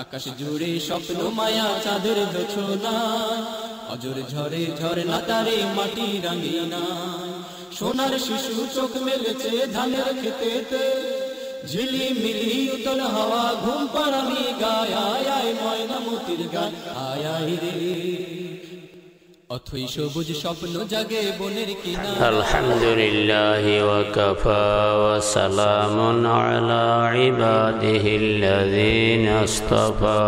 আকাশ জুড়ে স্বপ্ন মায়া চাঁদের দোছনায়, অজর ঝরে ঝরনা তারে মাটি রাঙিনায়। সোনার শিশু চোখ মেলেছে ধানের খেতেতে, ঝিলিমিলি উতল হাওয়া ঘুম পাড়ানি গায়। আয় আয় ময়না মতির গায়, আয় আয় রে। অথই সবুজ স্বপ্ন জাগে বনের কিনারে। আলহামদুলিল্লাহি ওয়া কাফা ওয়া সালামুন আলা ইবাদিহিল্লাযীনা ইসতাফা।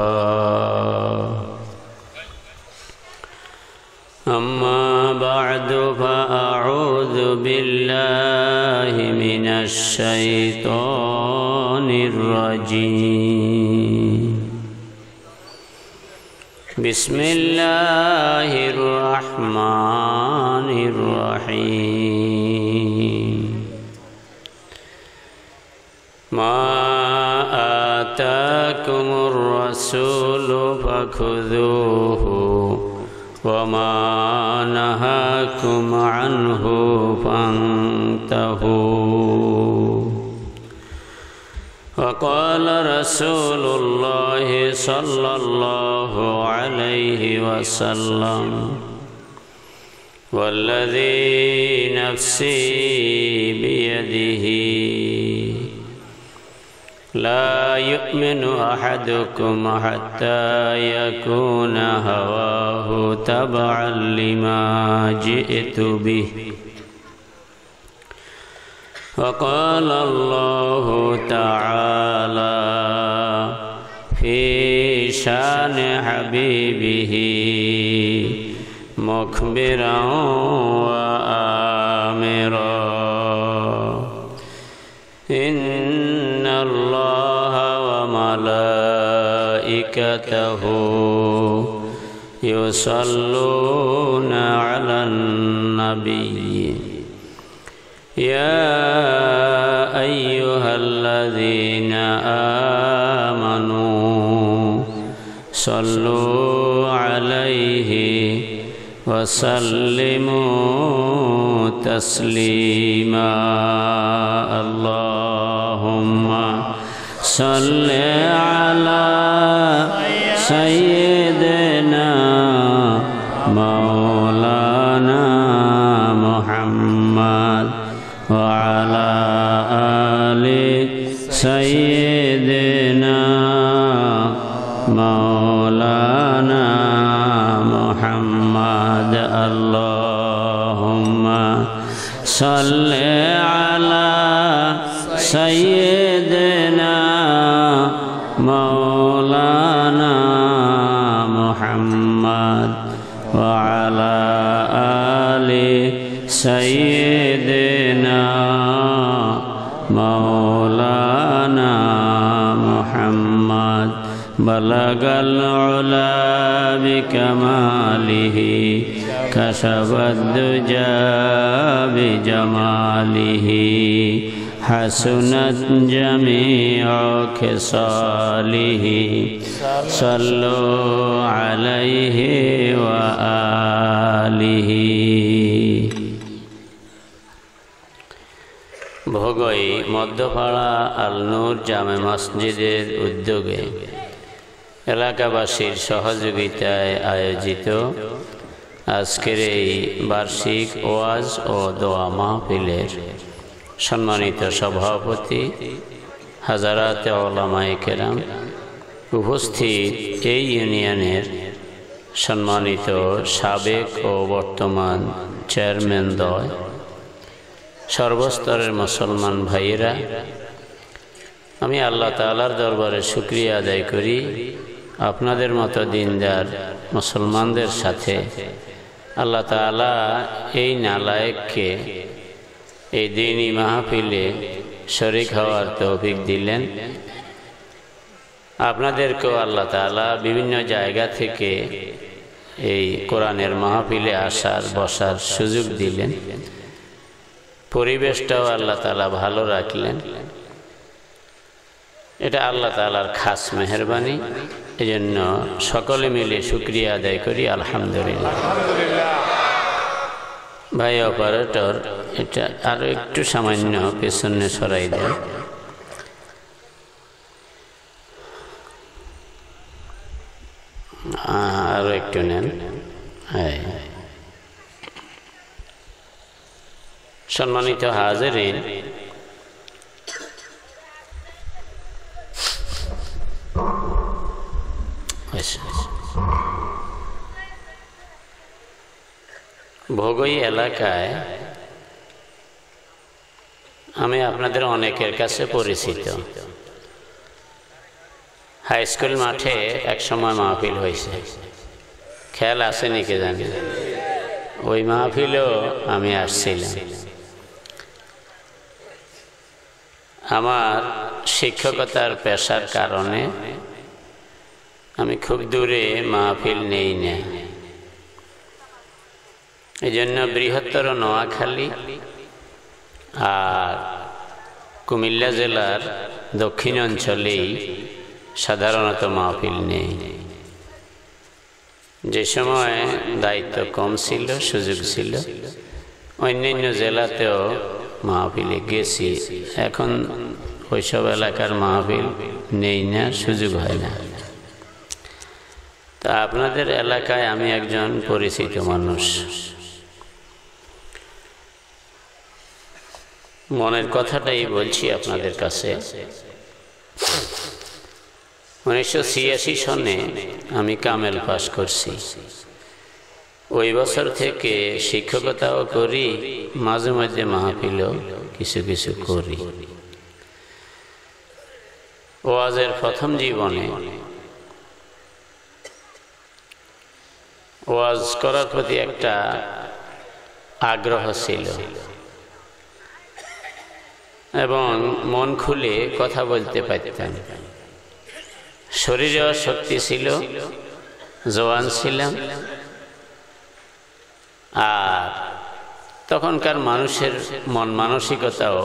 আম্মা বা'দু ফাআউযু বিল্লাহি মিনাশ শাইতানির রাজীম। বিসমিল্লাহির রহমানির রহিম। মা আতাকুমুর রাসূলু ফাখুযূহু ওয়া মা নাহাকুম আনহু ফান্তাহু। وقال رسول الله صلى الله عليه وسلم والذي نفسي بيده لا يؤمن أحدكم حتى يكون هواه تبعا لما جئت به. وقال الله تعالى في شان حبيبه مخبرا وآمرا إن الله وملائكته يصلون على النبي يا أيها الذين آمنوا صلوا عليه وسلموا تسليما. اللهم صل على سيدنا مولانا محمد وعلى آل سيدنا مولانا محمد. اللهم صل على سيدنا مولانا محمد وعلى آل سيدنا مولانا محمد. بلغ العلا بكماله كشف الدجى بجماله حسنت جميع خصاله. صلوا عليه وآله. ভোগই মধ্যপাড়া আল নূর জামে মসজিদের উদ্যোগে এলাকাবাসীর সহযোগিতায় আয়োজিত আজকের এই বার্ষিক ওয়াজ ও দোয়া মাহফিলের সম্মানিত সভাপতি হাজারাতে উলামায়ে কেরাম, উপস্থিত এই ইউনিয়নের সম্মানিত সাবেক ও বর্তমান চেয়ারম্যানদ্বয়, সর্বস্তরের মুসলমান ভাইয়েরা, আমি আল্লাহ তাআলার দরবারে শুকরিয়া আদায় করি আপনাদের মতো দিনদার মুসলমানদের সাথে আল্লাহ তাআলা এই নালায়েককে এই দ্বীনি মাহফিলে শরীক হওয়ার তৌফিক দিলেন। আপনাদেরকেও আল্লাহ তাআলা বিভিন্ন জায়গা থেকে এই কোরআনের মাহফিলে আসার বসার সুযোগ দিলেন। পরিবেশটাও আল্লাহ তাআলা ভালো রাখলেন। এটা আল্লাহ তাআলার খাস মেহেরবানি। এজন্য সকলে মিলে শুকরিয়া আদায় করি আলহামদুলিল্লাহ। ভাই অপারেটর, এটা আরো একটু সামান্য পেছনে সরাই দেন। আরো একটু নেন। সম্মানিত হাজিরিন, ভোগই এলাকায় আমি আপনাদের অনেকের কাছে পরিচিত। হাই স্কুল মাঠে এক সময় মাহফিল হয়েছে, খেয়াল আছে নাকি জানি। ওই মাহফিলেও আমি আসছিলাম। আমার শিক্ষকতার পেশার কারণে আমি খুব দূরে মাহফিল নেই না। এই জন্য বৃহত্তর নোয়াখালী আর কুমিল্লা জেলার দক্ষিণ অঞ্চলেই সাধারণত মাহফিল নেই। যে সময় দায়িত্ব কম ছিল, সুযোগ ছিল, অন্যান্য জেলাতেও মাহফিলে গেছি। এখন ওইসব এলাকার মাহফিল নেই না, সুযোগ হয় না। তা আপনাদের এলাকায় আমি একজন পরিচিত মানুষ। মনের কথাটাই বলছি আপনাদের কাছে। 1986 সনে আমি কামেল পাস করছি। ওই বছর থেকে শিক্ষকতাও করি, মাঝে মাঝে মাহফিলও কিছু কিছু করি। ওয়াজের প্রথম জীবনে ওয়াজ করার প্রতি একটা আগ্রহ ছিল এবং মন খুলে কথা বলতে পারতাম। শরীরেও শক্তি ছিল, জওয়ান ছিলাম। আর তখনকার মানুষের মন মানসিকতাও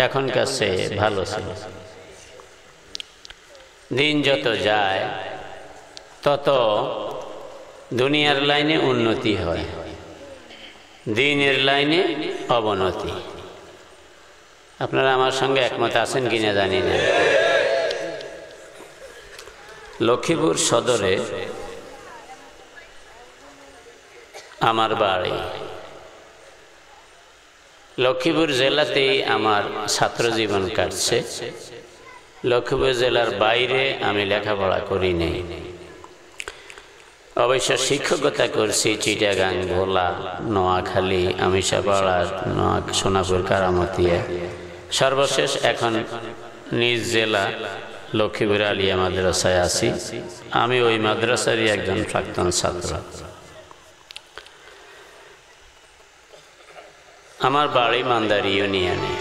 এখনকার চেয়ে ভালো ছিল। দিন যত যায় তত দুনিয়ার লাইনে উন্নতি হয়, দিনের লাইনে অবনতি। আপনারা আমার সঙ্গে একমত আছেন কিনা জানি না। লক্ষ্মীপুর সদরে আমার বাড়ি। লক্ষ্মীপুর জেলাতেই আমার ছাত্র জীবন কাটছে। লক্ষ্মীপুর জেলার বাইরে আমি লেখাপড়া করি নাই। অবশ্য শিক্ষকতা করছি চিটাগাং, ভোলা, নোয়াখালী, আমিষাপাড়া, সোনাপুর, কারামতিয়া। সর্বশেষ এখন নিজ জেলা লক্ষ্মীপুর আলিয়া মাদ্রাসায় আছি। আমি ওই মাদ্রাসারই একজন প্রাক্তন ছাত্র। আমার বাড়ি মান্দারি ইউনিয়নে,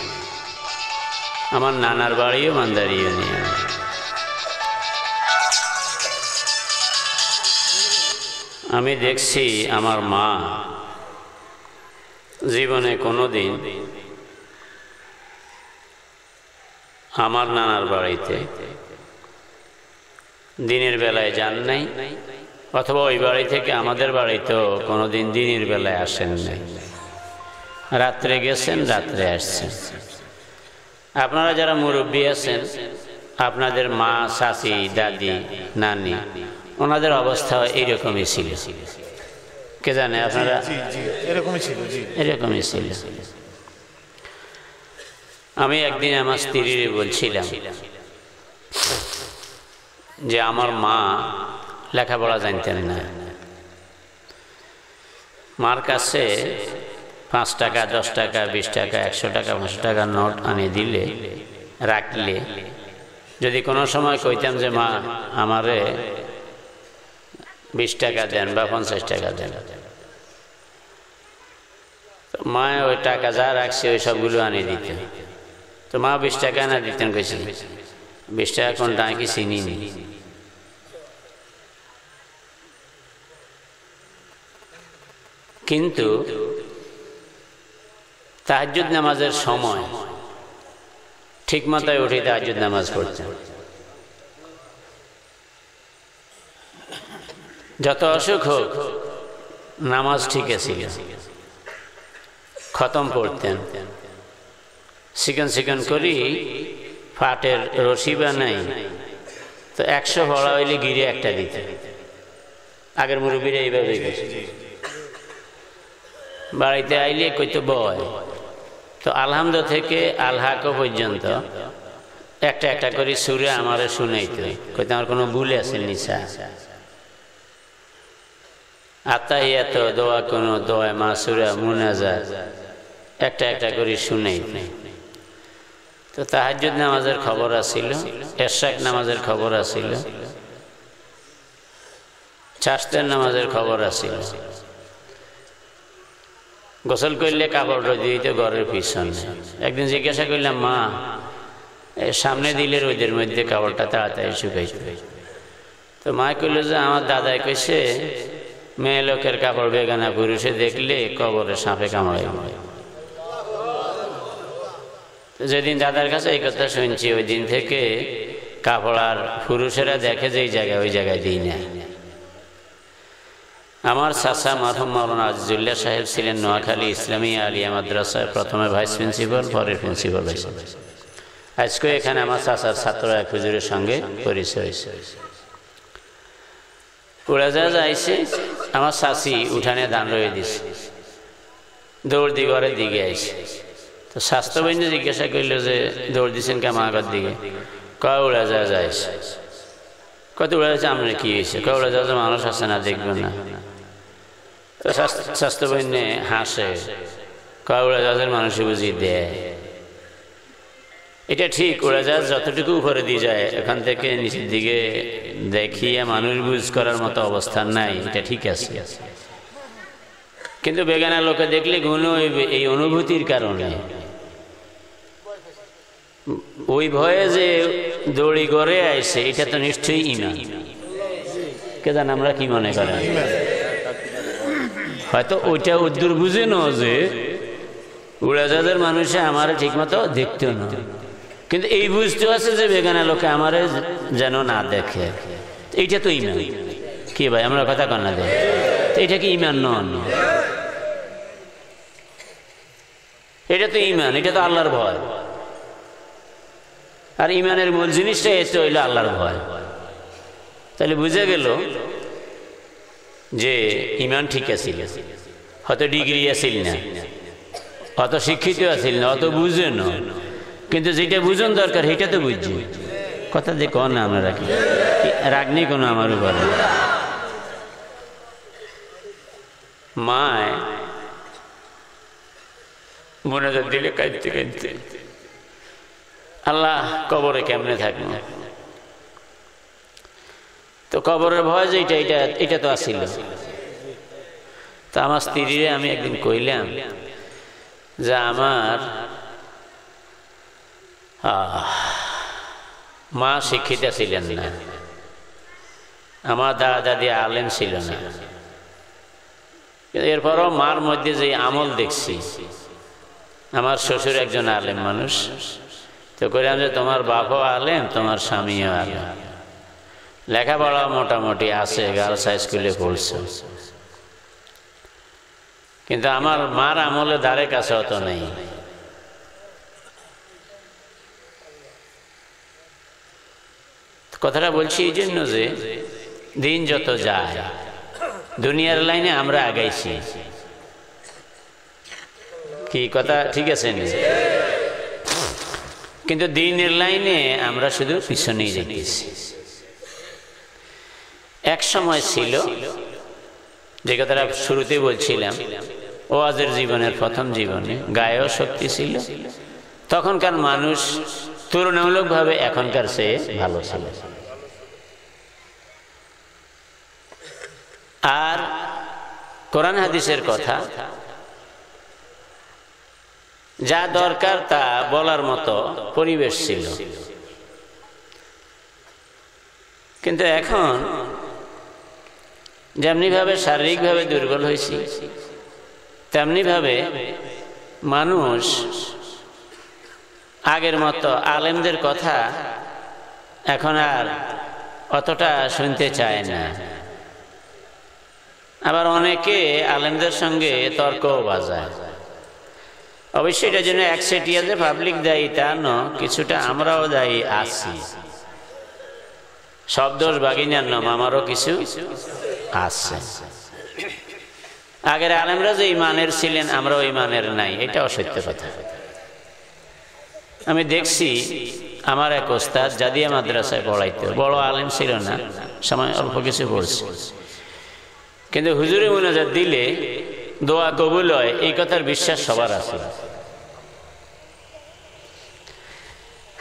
আমার নানার বাড়িও মান্দারি ইউনিয়নে। আমি দেখছি আমার মা জীবনে কোনোদিন আমার নানার বাড়িতে দিনের বেলায় যান নাই, অথবা ওই বাড়ি থেকে আমাদের বাড়িতেও কোনোদিন দিনের বেলায় আসেন নাই। রাত্রে গেছেন, রাত্রে আসছেন। আপনারা যারা মুরব্বী আছেন, আপনাদের মা, চাচি, দাদি, নানি, ওনাদের অবস্থা এইরকমই ছিল। কে জানে আপনারা? এরকমই ছিল। আমি একদিন আমার স্ত্রীরে বলছিলাম যে আমার মা লেখাপড়া জানতেন না। মার কাছে 5 টাকা, 10 টাকা, 20 টাকা, 100 টাকা, 500 টাকার নোট আনি দিলে, রাখলে, যদি কোনো সময় কইতাম যে মা আমারে 20 টাকা দেন বা 50 টাকা দেন, মা ওই টাকা যা রাখছে ওই সবগুলো আনি দিত। তো মা 20 টাকা না দিতেন, কইছি 20 টাকা কোন টাকা চিনি নি। কিন্তু তাহাজ্জুদ নামাজের সময় ঠিক মতো উঠে তাহাজ্জুদ নামাজ পড়তেন। যত অসুখ হোক নামাজ ঠিক ছিল, খতম পড়তেন। চিকন চিকন করি পাটের রশি বানাই, তো 100 পড়া হইলে গিরে একটা দিতেন। আগের মুরব্বীরা এইভাবে গেছে, বাড়িতে আইলে কইতো বয়। তো আলহামদ থেকে আলহাক পর্যন্ত একটা একটা করে সুরে আমারে শুনাইতো, কইতো আমার কোনো ভুল আছে নিশা, আত্তাহিয়াত দোয়া, কোনো দোয়া, মাসুরা, মুনাজাত একটা একটা করে শুনাইতো। তো তাহাজ্জুদ নামাজের খবর আছিল, এশরাক নামাজের খবর আছিল, চাষতের নামাজের খবর আছিল। গোসল করলে কাপড় রোদ দিত ঘরের পিছনে। একদিন জিজ্ঞাসা করলাম, মা সামনে দিলে রোদের মধ্যে কাপড়টা তাড়াতাড়ি শুকাইত? তো মা কইল যে আমার দাদাই কইছে মেয়ে লোকের কাপড় বেগানা পুরুষে দেখলে কবরে সাপে কামড়াই। যেদিন দাদার কাছে এই কথা শুনছি, ওই দিন থেকে কাপড় আর পুরুষেরা দেখে যে এই জায়গায় ওই জায়গায় দিই না। আমার চাচা মরহুম মাওলানা আজিজুল্লাহ সাহেব ছিলেন নোয়াখালী ইসলামী আলিয়া মাদ্রাসায় প্রথমে ভাইস প্রিন্সিপাল, পরে প্রিন্সিপাল হয়েছে। আজকে এখানে আমার চাচার ছাত্র এক হুজুরের সঙ্গে পরিচয় হয়েছে। উড়াজাহাজ আইসে, আমার চাচি উঠানে দান রয়ে দিছে, দৌড় দি ঘরের দিকে আইসে। তো স্বাস্থ্যবাহিনী জিজ্ঞাসা করলো যে দৌড় দিচ্ছেন কে মাঘর দিকে? কয় উড়াজাহাজ আইসে। কত উড়াজাহাজ আপনার কি হয়েছে? কয় উড়াজাহাজে মানুষ আছে না, দেখবেন না? তো স্বাস্থ্যবাহিনী হাসে, কয় উড়াজাহাজের মানুষই বুঝিয়ে দেয়। এটা ঠিক, উড়াজাহাজ যতটুকু উপরে দিয়ে যায়, এখান থেকে নিচের দিকে দেখিয়ে মানুষ বুঝ করার মতো অবস্থান নাই, এটা ঠিক আছে। কিন্তু বেগানা লোকে দেখলে গুণ এই অনুভূতির কারণে, ওই ভয়ে যে দৌড়ি গড়ে আইসে, এটা তো নিশ্চয়ই ইমান। কে জান আমরা কি মনে করেন? হয়তো ওইটা উদ্দূর বুঝে ন যে উড়াজাহাজের মানুষে আমার ঠিক মতো দেখতেও না, কিন্তু এই বুঝতে আছে যে বেগানা লোকে আমার যেন না দেখে। এইটা তো ইমান। কি ভাই আমরা কথা কন্যা দেয়, এটা কি ইমান নন? এটা তো ইমান, এটা তো আল্লাহর ভয়। আর ইমানের মূল জিনিসটা এসে হইল আল্লাহর ভয়। তাহলে বুঝে গেল যে ইমান ঠিক আছিল। হয়তো ডিগ্রি আছিল না, অত শিক্ষিত আছিল না, অত বুঝে না, কিন্তু যেটা বুঝন দরকার সেটা তো বুঝছি। কথা যে কন না আমরা রাখি, রাগ নেই কোনো আমার উপরে। মায় মোনাজাত দিলে কাঁদতে কাঁদতে, আল্লাহ কবরে কেমনে থাকবো? তো কবরের ভয় যে এটা তো আসিল। তো আমার স্ত্রীরে আমি একদিন কইলাম যে আমার মা শিক্ষিত ছিলেন না, আমার দাদা দাদি আলেম ছিল না, এরপরও মার মধ্যে যে আমল দেখছি, আমার শ্বশুর একজন আলেম মানুষ। তো কইলাম যে তোমার বাপও আলেম, তোমার স্বামীও আলেম, লেখাপড়া মোটামুটি আছে, গার্লস হাই স্কুলে পড়ছে, কিন্তু আমার মার আমলে দ্বারে কাছে অত নেই। কথাটা বলছি এই জন্য যে দিন যত যায়, দুনিয়ার লাইনে আমরা আগাইছি। কি কথা ঠিক আছে? কিন্তু দিনের লাইনে আমরা শুধু পিছনেই যেতেছি। এক সময় ছিল, যে কথাটা শুরুতে বলছিলাম, ওয়াজের জীবনের প্রথম জীবনে গায়েও শক্তি ছিল। তখনকার মানুষ তুলনামূলকভাবে এখনকার চেয়ে ভালো ছিল। আর কোরআন হাদিসের কথা যা দরকার তা বলার মতো পরিবেশ ছিল। কিন্তু এখন যেমনিভাবে শারীরিকভাবে দুর্বল হয়েছি, তেমনিভাবে মানুষ আগের মতো আলেমদের কথা এখন আর অতটা শুনতে চায় না। আবার অনেকে আলেমদের সঙ্গে তর্কও বাজায়। অবশ্যই এটার জন্য একচেটিয়া যে পাবলিক দায়ী তা নয়, কিছুটা আমরাও দায়ী আছি। সব দোষ বাগিনার নাম, আমারও কিছু আছে। আগের আলেমরা যে ইমানের ছিলেন আমরা ওই ইমানের নাই, এটা অসত্য কথা। আমি দেখছি আমার এক ওস্তাদ জাদিয়া মাদ্রাসায় পড়াইতো, বড় আলেম ছিল না, সময় অল্প কিছু পড়ছে, কিন্তু হুজুরে মুনাজাত দিলে দোয়া কবুল হয় এই কথার বিশ্বাস সবার আছে।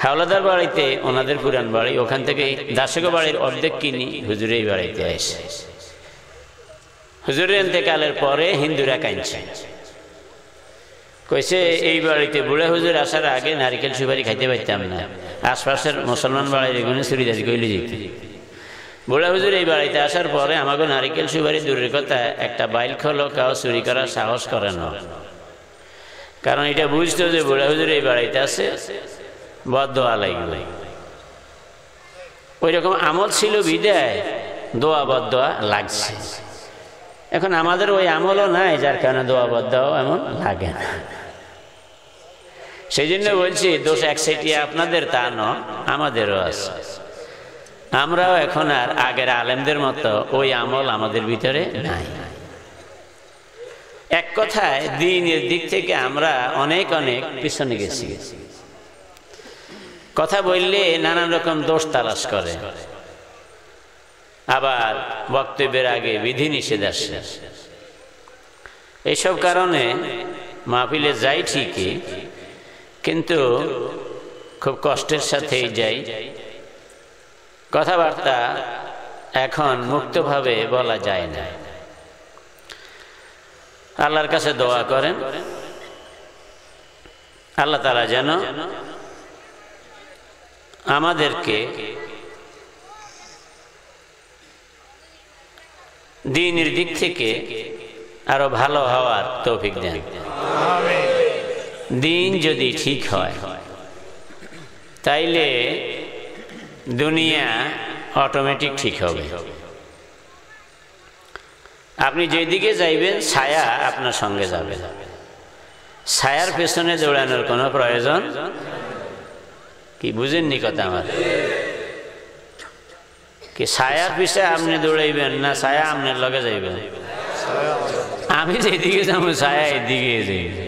হাওলাদার বাড়িতে ওনাদের পুরান বাড়ি, ওখান থেকে দাসগো বাড়ির অর্ধেক কিনি হুজুরে এই বাড়িতে আসে। হুজুরের ইন্তেকালের পরে হিন্দুরা কাঁদছে, কইছে এই বাড়িতে বুড়া হুজুর আসার আগে নারিকেল সুপারি খাইতে পারতাম না, আশপাশের মুসলমান বাড়ির এগুলো চুরিদারি কইলে যেত। বুড়া হুজুর এই বাড়িতে আসার পরে আমাকে নারিকেল সুপারি দূরের কথা একটা বাইল খোলো কাউ চুরি করার সাহস করে না, কারণ এটা বুঝতো যে বুড়া হুজুর এই বাড়িতে আছে, বদদোয়া লাগবে। ওই রকম আমল ছিল বিদায় দোয়া বদদোয়া লাগছে। এখন আমাদের ওই আমলও নাই, যার কারণে দোয়া বদদোয়াও এমন লাগে না। সেই জন্য বলছি দোষ এক সাইটিয়া আপনাদের তা নয়, আমাদেরও আছে। আমরাও এখন আর আগের আলেমদের মতো ওই আমল আমাদের ভিতরে নাই। এক কথায় দ্বীনের দিক থেকে আমরা অনেক অনেক পিছনে গেছি। কথা বললে নানান রকম দোষ তালাশ করে, আবার বক্তব্যের আগে বিধি নিষেধ আসে। এইসব কারণে মাহফিলে যাই ঠিকই, কিন্তু খুব কষ্টের সাথেই যাই। কথাবার্তা এখন মুক্তভাবে বলা যায় না। আল্লাহর কাছে দোয়া করেন আল্লাহ তাআলা যেন আমাদেরকে দ্বীনের দিক থেকে আরো ভালো হওয়ার তৌফিক দেন। দ্বীন যদি ঠিক হয় তাইলে দুনিয়া অটোমেটিক ঠিক হবে। আপনি যেদিকে যাইবেন ছায়া আপনার সঙ্গে যাবে, ছায়ার পেছনে দৌড়ানোর কোনো প্রয়োজন কি? বুঝেননি কথা আমার? কি ছায়ার পিছে আপনি দৌড়াইবেন না ছায়া আপনার লগে যাইবেন? আমি যেদিকে যাবো ছায়া এদিকে যাইবে।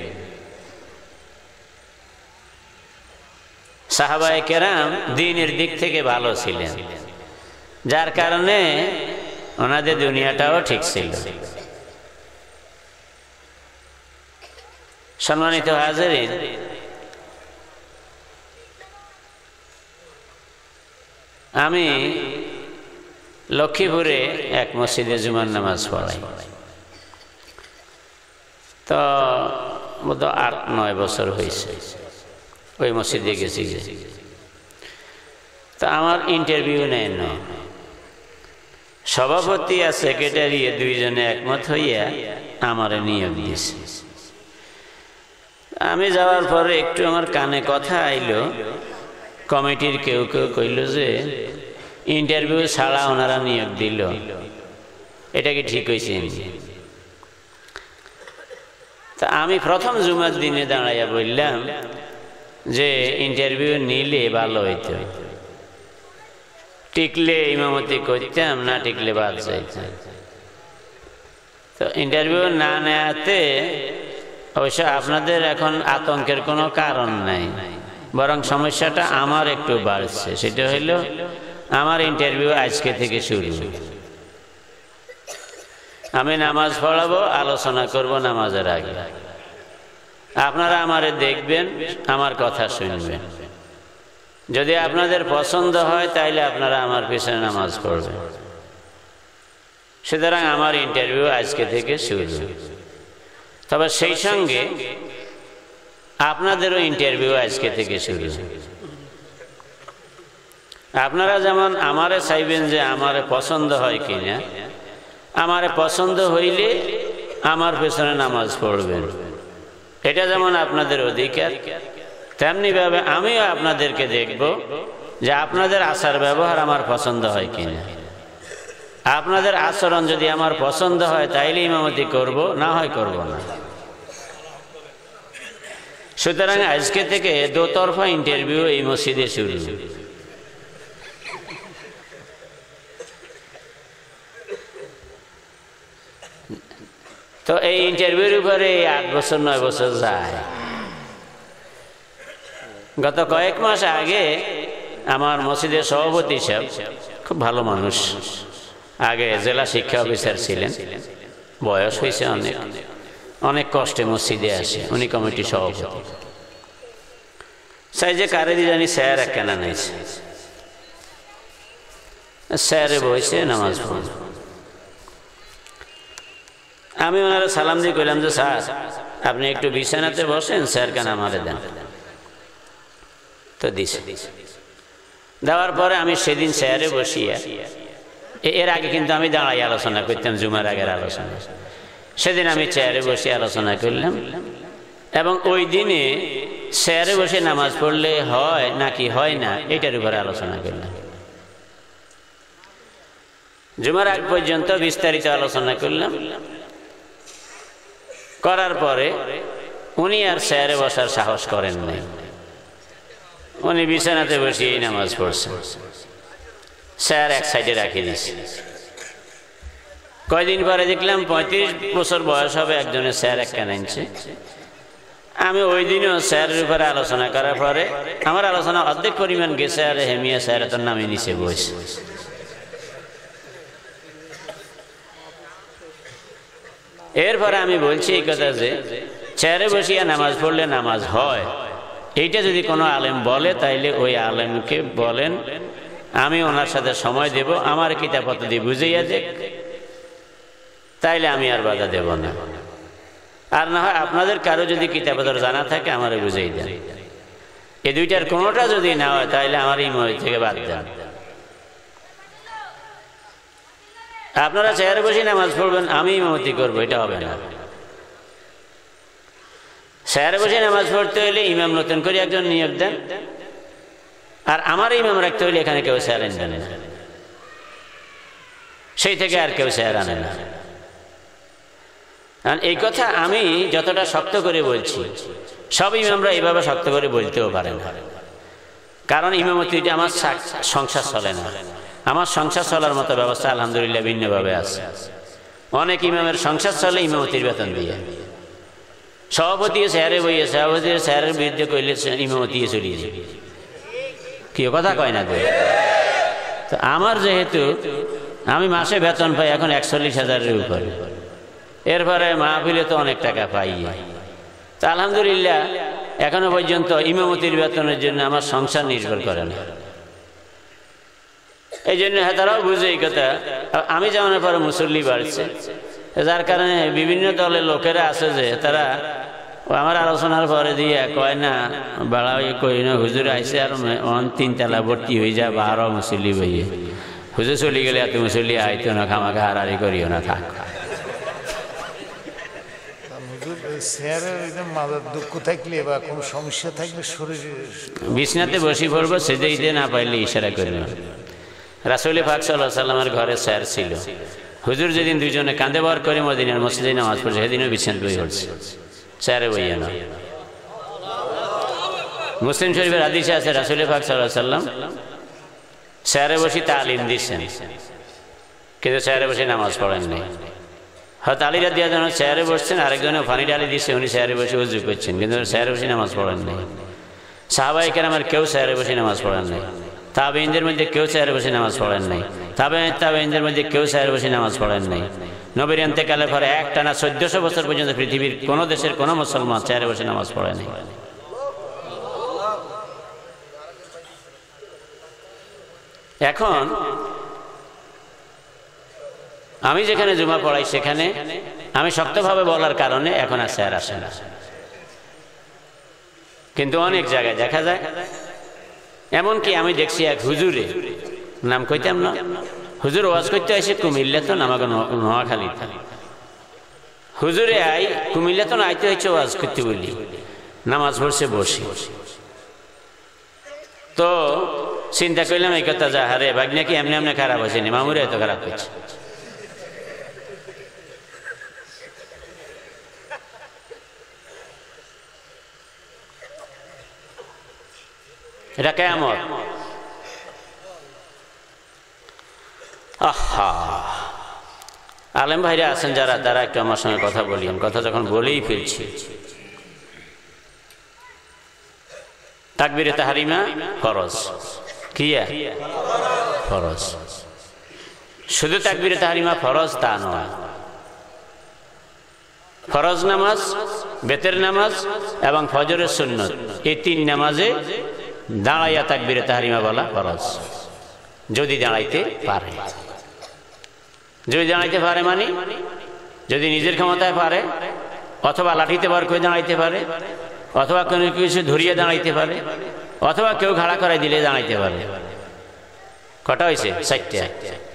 সাহাবায়ে কেরাম দ্বীনের দিক থেকে ভালো ছিলেন, যার কারণে ওনাদের দুনিয়াটাও ঠিক ছিল। সম্মানিত হাজিরিন, আমি লক্ষ্মীপুরে এক মসজিদে জুমার নামাজ পড়াই, তো বোধ ৮-৯ বছর হয়েছে ওই মসজিদে গেছি। তো আমার ইন্টারভিউ নেন, সভাপতি আর সেক্রেটারি দুইজনে একমত হইয়া আমারে নিয়োগ দিয়েছে। আমি যাওয়ার পরে একটু আমার কানে কথা আইলো, কমিটির কেউ কেউ কইল যে ইন্টারভিউ ছাড়া ওনারা নিয়োগ দিল, এটা কি ঠিক হয়েছে? তা আমি প্রথম জুমার দিনে দাঁড়াইয়া বললাম যে ইন্টারভিউ নিলে ভালো হইতো, টিকলে ইমামতি করতাম, না টিকলে বাদ যাইতাম। তো ইন্টারভিউ না নেওয়াতে অবশ্য আপনাদের এখন আতঙ্কের কোনো কারণ নাই, বরং সমস্যাটা আমার একটু বাড়ছে। সেটা হইল আমার ইন্টারভিউ আজকে থেকে শুরু। আমি নামাজ পড়াবো, আলোচনা করব নামাজের আগে। আপনারা আমারে দেখবেন, আমার কথা শুনবেন। যদি আপনাদের পছন্দ হয় তাইলে আপনারা আমার পিছনে নামাজ পড়বেন। সুতরাং আমার ইন্টারভিউ আজকে থেকে শুরু। তবে সেই সঙ্গে আপনাদেরও ইন্টারভিউ আজকে থেকে শুরু। আপনারা যেমন আমারে চাইবেন যে আমারে পছন্দ হয় কিনা, আমারে পছন্দ হইলে আমার পেছনে নামাজ পড়বেন, এটা যেমন আপনাদের অধিকার, তেমনি ভাবে আমিও আপনাদেরকে দেখব যে আপনাদের আচার ব্যবহার আমার পছন্দ হয় কিনা। আপনাদের আচরণ যদি আমার পছন্দ হয় তাইলে ইমামতি করব, না হয় করব না। সুতরাং আজকে থেকে দোতরফা ইন্টারভিউ এই মসজিদে শুরু। তো এই ইন্টারভিউর উপরে 8 বছর 9 বছর যায়। গত কয়েক মাস আগে আমার মসজিদের সভাপতি সাহেব, খুব ভালো মানুষ, আগে জেলা শিক্ষা অফিসার ছিলেন, বয়স হয়েছে অনেক, অনেক কষ্টে মসজিদে আসে, উনি কমিটির সভাপতি। চাই যে কারেরই জানি স্যার একখানা নাইছে, স্যারে বসে নামাজ পড়ল। আমি ওনারা সালাম দিয়ে কইলাম যে স্যার আপনি একটু বিছানাতে বসেন, স্যার কেন আমারে দেন। তো দিছে, দেওয়ার পরে আমি সেদিন স্যারে বসিয়া, এর আগে কিন্তু আমি দাঁড়াই আলোচনা করতাম, জুমার আগের আলোচনা, সেদিন আমি চেয়ারে বসে আলোচনা করলাম। এবং ওই দিনে চেয়ারে বসে নামাজ পড়লে হয় নাকি হয় না এটার উপরে আলোচনা করলাম। জুমার আগ পর্যন্ত বিস্তারিত আলোচনা করলাম, করার পরে উনি আর চেয়ারে বসার সাহস করেন নাই, উনি বিছানাতে বসিয়েই নামাজ পড়ছেন, স্যার এক সাইডে রাখিয়ে দিচ্ছে। কয়দিন পরে দেখলাম 35 বছর বয়স হবে একজনের স্যার একটা নাইছে। আমি ওই দিনও স্যারের উপরে আলোচনা করার পরে আমার আলোচনা অর্ধেক পরিমাণ গেছে, আর হেমিয়া স্যার তোর নামে নিচে বসে। এরপরে আমি বলছি এই কথা যে চেয়ারে বসিয়া নামাজ পড়লে নামাজ হয়, এইটা যদি কোনো আলেম বলে তাইলে ওই আলেমকে বলেন আমি ওনার সাথে সময় দেব, আমার কিতাবপত্র দিয়ে বুঝাইয়া দেখ, তাইলে আমি আর বাধা দেব না। আর না হয় আপনাদের কারো যদি কিতাবপত্র জানা থাকে আমারে বুঝাই দেন। এই দুইটার কোনোটা যদি না হয় তাইলে আমার ইমামতি থেকে বাদ দেন। আপনারা চেয়ারে বসে নামাজ পড়বেন, আমি ইমামতি করবো, এটা হবে না। চেয়ারে বসে নামাজ পড়তে হইলে ইমাম নতুন করে একজন নিয়োগ দেন, আর আমার ইমাম রাখতে হইলে এখানে কেউ চেয়ার আনবে না, সেই থেকে আর কেউ চেয়ার আনে না। এই কথা আমি যতটা শক্ত করে বলছি, সব ইমামরা এইভাবে শক্ত করে বলতেও পারে না, কারণ ইমামতিটা আমার সংসার চলে না। আমার সংসার চলার মতো ব্যবস্থা আলহামদুলিল্লাহ ভিন্নভাবে আছে। অনেক ইমামের সংসার চলে ইমামতির বেতন দিয়ে। সভাপতি স্যারে বইয়ে সভাপতির স্যারের বিরুদ্ধে কইলে ইমামতি চলিয়ে যাবে, কি কথা কয় না? তো আমার যেহেতু আমি মাসে বেতন পাই এখন 41,000-এর উপরে, এরপরে মাহফিলে তো অনেক টাকা পাই, তা আলহামদুলিল্লাহ এখনো পর্যন্ত ইমামতির বেতনের জন্য আমার সংসার নির্ভর করে না। এই জন্য তারাও বুঝে এই কথা। আমি যাওয়ার পরে মুসল্লি বাড়ছে, যার কারণে বিভিন্ন দলের লোকেরা আছে যে তারা আমার আলোচনার পরে দিয়ে কয় না বাড়াই কই না, হুজুর আইসে আর 3 তলা ভর্তি হয়ে যায়, 12 মুসল্লি বইয়ে, হুজুর চলে গেলে এত মুসল্লি আইতো না, খামাখা হারারি করিও না, থাক। দুঃখ থাকলে বা কোনো সমস্যা থাকলে শরীরে বিছনাতে বসে পড়বো, সেজে দিতে না পাইলে ইশারা করে না। রাসূল পাক সাল্লাল্লাহু আলাইহি ওয়াসাল্লামের ঘরে স্যার ছিল, হুজুর যেদিন দুইজনে কাঁধে বার করে মদিনার মসজিদে নামাজ পড়ছে, সেদিনও বিছানাতে বই পড়ছে, স্যারে বইয়া না। মুসলিম শরীফের হাদিসে আছে রাসূল পাক সাল্লাল্লাহু আলাইহি ওয়াসাল্লাম স্যারে বসে তালিম দিচ্ছেন, কিন্তু স্যারে বসে নামাজ পড়েন নাই। হয়তো আলী রাদিয়াল্লাহু আনহু চেয়ারে বসছেন, আরেকজনে পানি ঢালি দিচ্ছে, উনি চেয়ারে বসে ওযু করছেন, কিন্তু চেয়ারে বসে নামাজ পড়েন নাই। সাহাবায়ে কেরামের কেউ চেয়ারে বসে নামাজ পড়েন নাই, তাবেঈনদের মধ্যে কেউ চেয়ারে বসে নামাজ পড়েন নাই, তাবেঈনদের মধ্যে কেউ চেয়ারে বসে নামাজ পড়েন নাই। নবীর ইন্তেকালের পরে একটানা 1400 বছর পর্যন্ত পৃথিবীর কোনো দেশের কোনো মুসলমান চেয়ারে বসে নামাজ পড়ে নাই। এখন আমি যেখানে জুমা পড়াই সেখানে আমি শক্তভাবে বলার কারণে এখন আর স্যার আসে না, কিন্তু অনেক জায়গায় দেখা যায়। এমনকি আমি দেখছি এক হুজুরে, নাম কইতাম না, হুজুর ওয়াজ করতে আসে কুমিল্লা, তো আমাকে নোয়াখালী, হুজুরে আই কুমিল্লা তো আইতে হয়েছে ওয়াজ করতে বলি, নামাজ পড়ছে বসে। তো চিন্তা করলাম এই কথা, যা হারে ভাগ নাকি এমনি এমনি খারাপ হয়েছে, মামুরে এত খারাপ হয়েছে। এটা কিয়ামত। আহা, আলেম ভাইরা আছেন যারা, তারা একটু আমার সঙ্গে কথা বলিয়েন। কথা যখন বলেই ফেলছি, তাকবীরে তাহরিমা ফরজ, কিয়া ফরজ। শুধু তাকবীরে তাহরিমা ফরজ তা নয়, ফরজ নামাজ, বেতের নামাজ এবং ফজরের সুন্নত, এই 3 নামাজে দাঁড়াইয়া তাকবীরে তাহরিমা বলা ফরজ, যদি দাঁড়াইতে পারে। যদি দাঁড়াইতে পারে মানে যদি নিজের ক্ষমতায় পারে, অথবা লাঠিতে বার করে দাঁড়াইতে পারে, অথবা কোনো কিছু ধরিয়ে দাঁড়াইতে পারে, অথবা কেউ ঘাড়া করাই দিলে দাঁড়াইতে পারে। কটা হয়েছে? 4টা।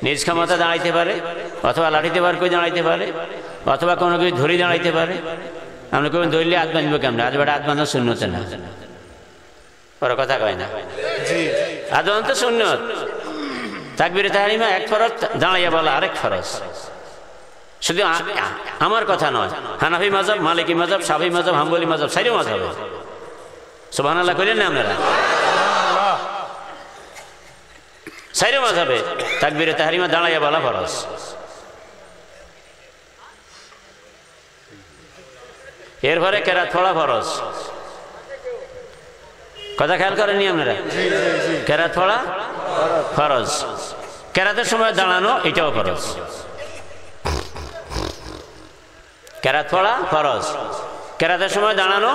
নিজ ক্ষমতা দাঁড়াইতে পারে, অথবা লাঠিতে বার করে দাঁড়াইতে পারে, অথবা কোনো কিছু ধরে দাঁড়াইতে পারে। আমরা কেউ ধরলে হাত বাঁধবো কেমন? আজ বেটা হাত বাঁধা সুন্নত না, ওরা কথা কয় না। হাত বাঁধা তো সুন্নত। তাকবীরে তাহরিমা এক ফরজ, দাঁড়াইয়া বলা আরেক ফরজ। শুধু আমার কথা নয়, হানাফি মাযহাব, মালিকি মাযহাব, শাফিঈ মাযহাব, হাম্বলি মাযহাব, 4 মাযহাব। সুবহানাল্লাহ কইলেন না আপনারা? 4 মাযহাবে তাকবীরে তাহরিমা দাঁড়াইয়া বলা ফরজ। এরপরে কেরাত পড়া ফরজ। কথা খেয়াল করেননি আপনারা? কেরাত পড়া ফরজ। কেরাতের সময় দাঁড়ানো এটাও ফরজ। কেরাত পড়া ফরজ, কেরাতের সময় দাঁড়ানো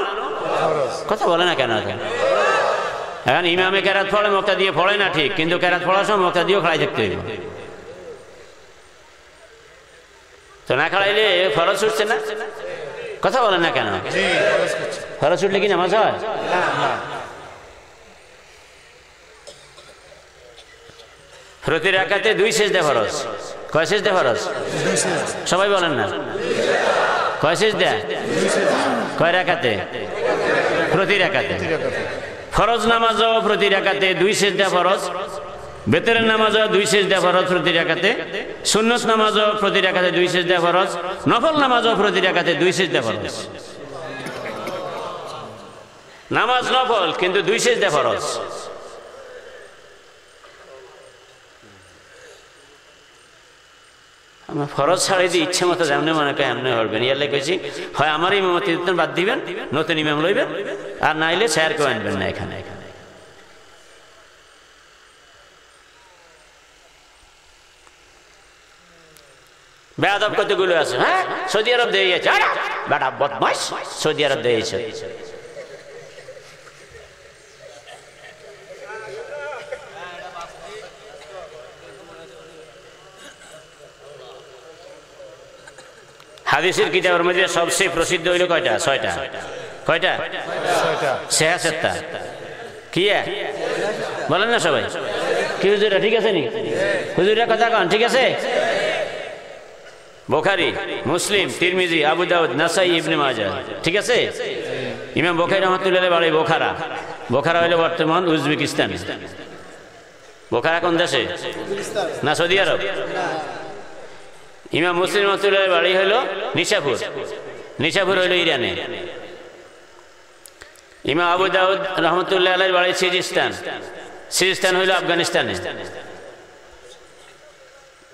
কথা বলে না কেন? এখন ইমামে কেরাত পড়ে, মুক্তা দিয়ে পড়ে না ঠিক, কিন্তু কেরাত পড়ার সময় মুক্তা দিয়েও খাড়াই থাকতে হইব। তো না খাড়াইলে ফরজ উঠছে না, কথা বলে না কেন? ফরজ উঠলে কি নামাজ হয়? প্রতি রাকাতে 2 সিজদা ফরজ। কয় সিজদা ফরজ? সবাই বলেন না। কয় সিজদা? কয় রাকাতে? প্রতি রাকাতে। ফরজ নামাজও প্রতি রাকাতে 2 সিজদা ফরজ, বেতরের নামাজও 2 সিজদা ফরজ প্রতি রাকাতে, সুন্নত নামাজও প্রতি রাকাতে 2 সিজদা ফরজ, নফল নামাজও প্রতি রাকাতে 2 সিজদা ফরজ। নামাজ নফল কিন্তু 2 সিজদা ফরজ। আমার ফরজ ছাড়াই দিয়ে ইচ্ছে মতো যেমনি মনে করে এমনি হবেন। ইয়ার লেগেছি হয় আমার ইমামতি দিতেন, বাদ দিবেন, নতুন ইমাম লইবেন, আর নাইলে স্যার কেউ আনবেন না এখানে। বেয়াদব কতগুলো আছে। হ্যাঁ, সৌদি আরব দিয়েছে, বেটা বদমাশ, সৌদি আরব দিয়েছে। হাদিসের কিতাবের মধ্যে সবচেয়ে প্রসিদ্ধ হইল কয়টা? 6টা। কয়টা? 6টা। কি বলেন না সবাই? কি হুজুরা ঠিক আছে নি? হুজুরা কথা কন ঠিক আছে? বুখারী, মুসলিম, তিরমিজি, আবু দাউদ, নাসাই, ইবনে মাজাহ, ঠিক আছে? ইমাম বুখারী রাহমাতুল্লাহ আলাইহি বাড়ি বোখারা। বোখারা হইল বর্তমান উজবেকিস্তান। বোখারা কোন দেশে? না সৌদি আরব? ইমাম মুসলিম রাহমাতুল্লাহ বাড়ি হইল নিশাপুর। নিশাপুর হইল ইরানে। ইমাম আবু দাউদ রহমতুল্লাহ আলাইহির বাড়ি সিজিস্তান। সিজিস্তান হইল আফগানিস্তানে।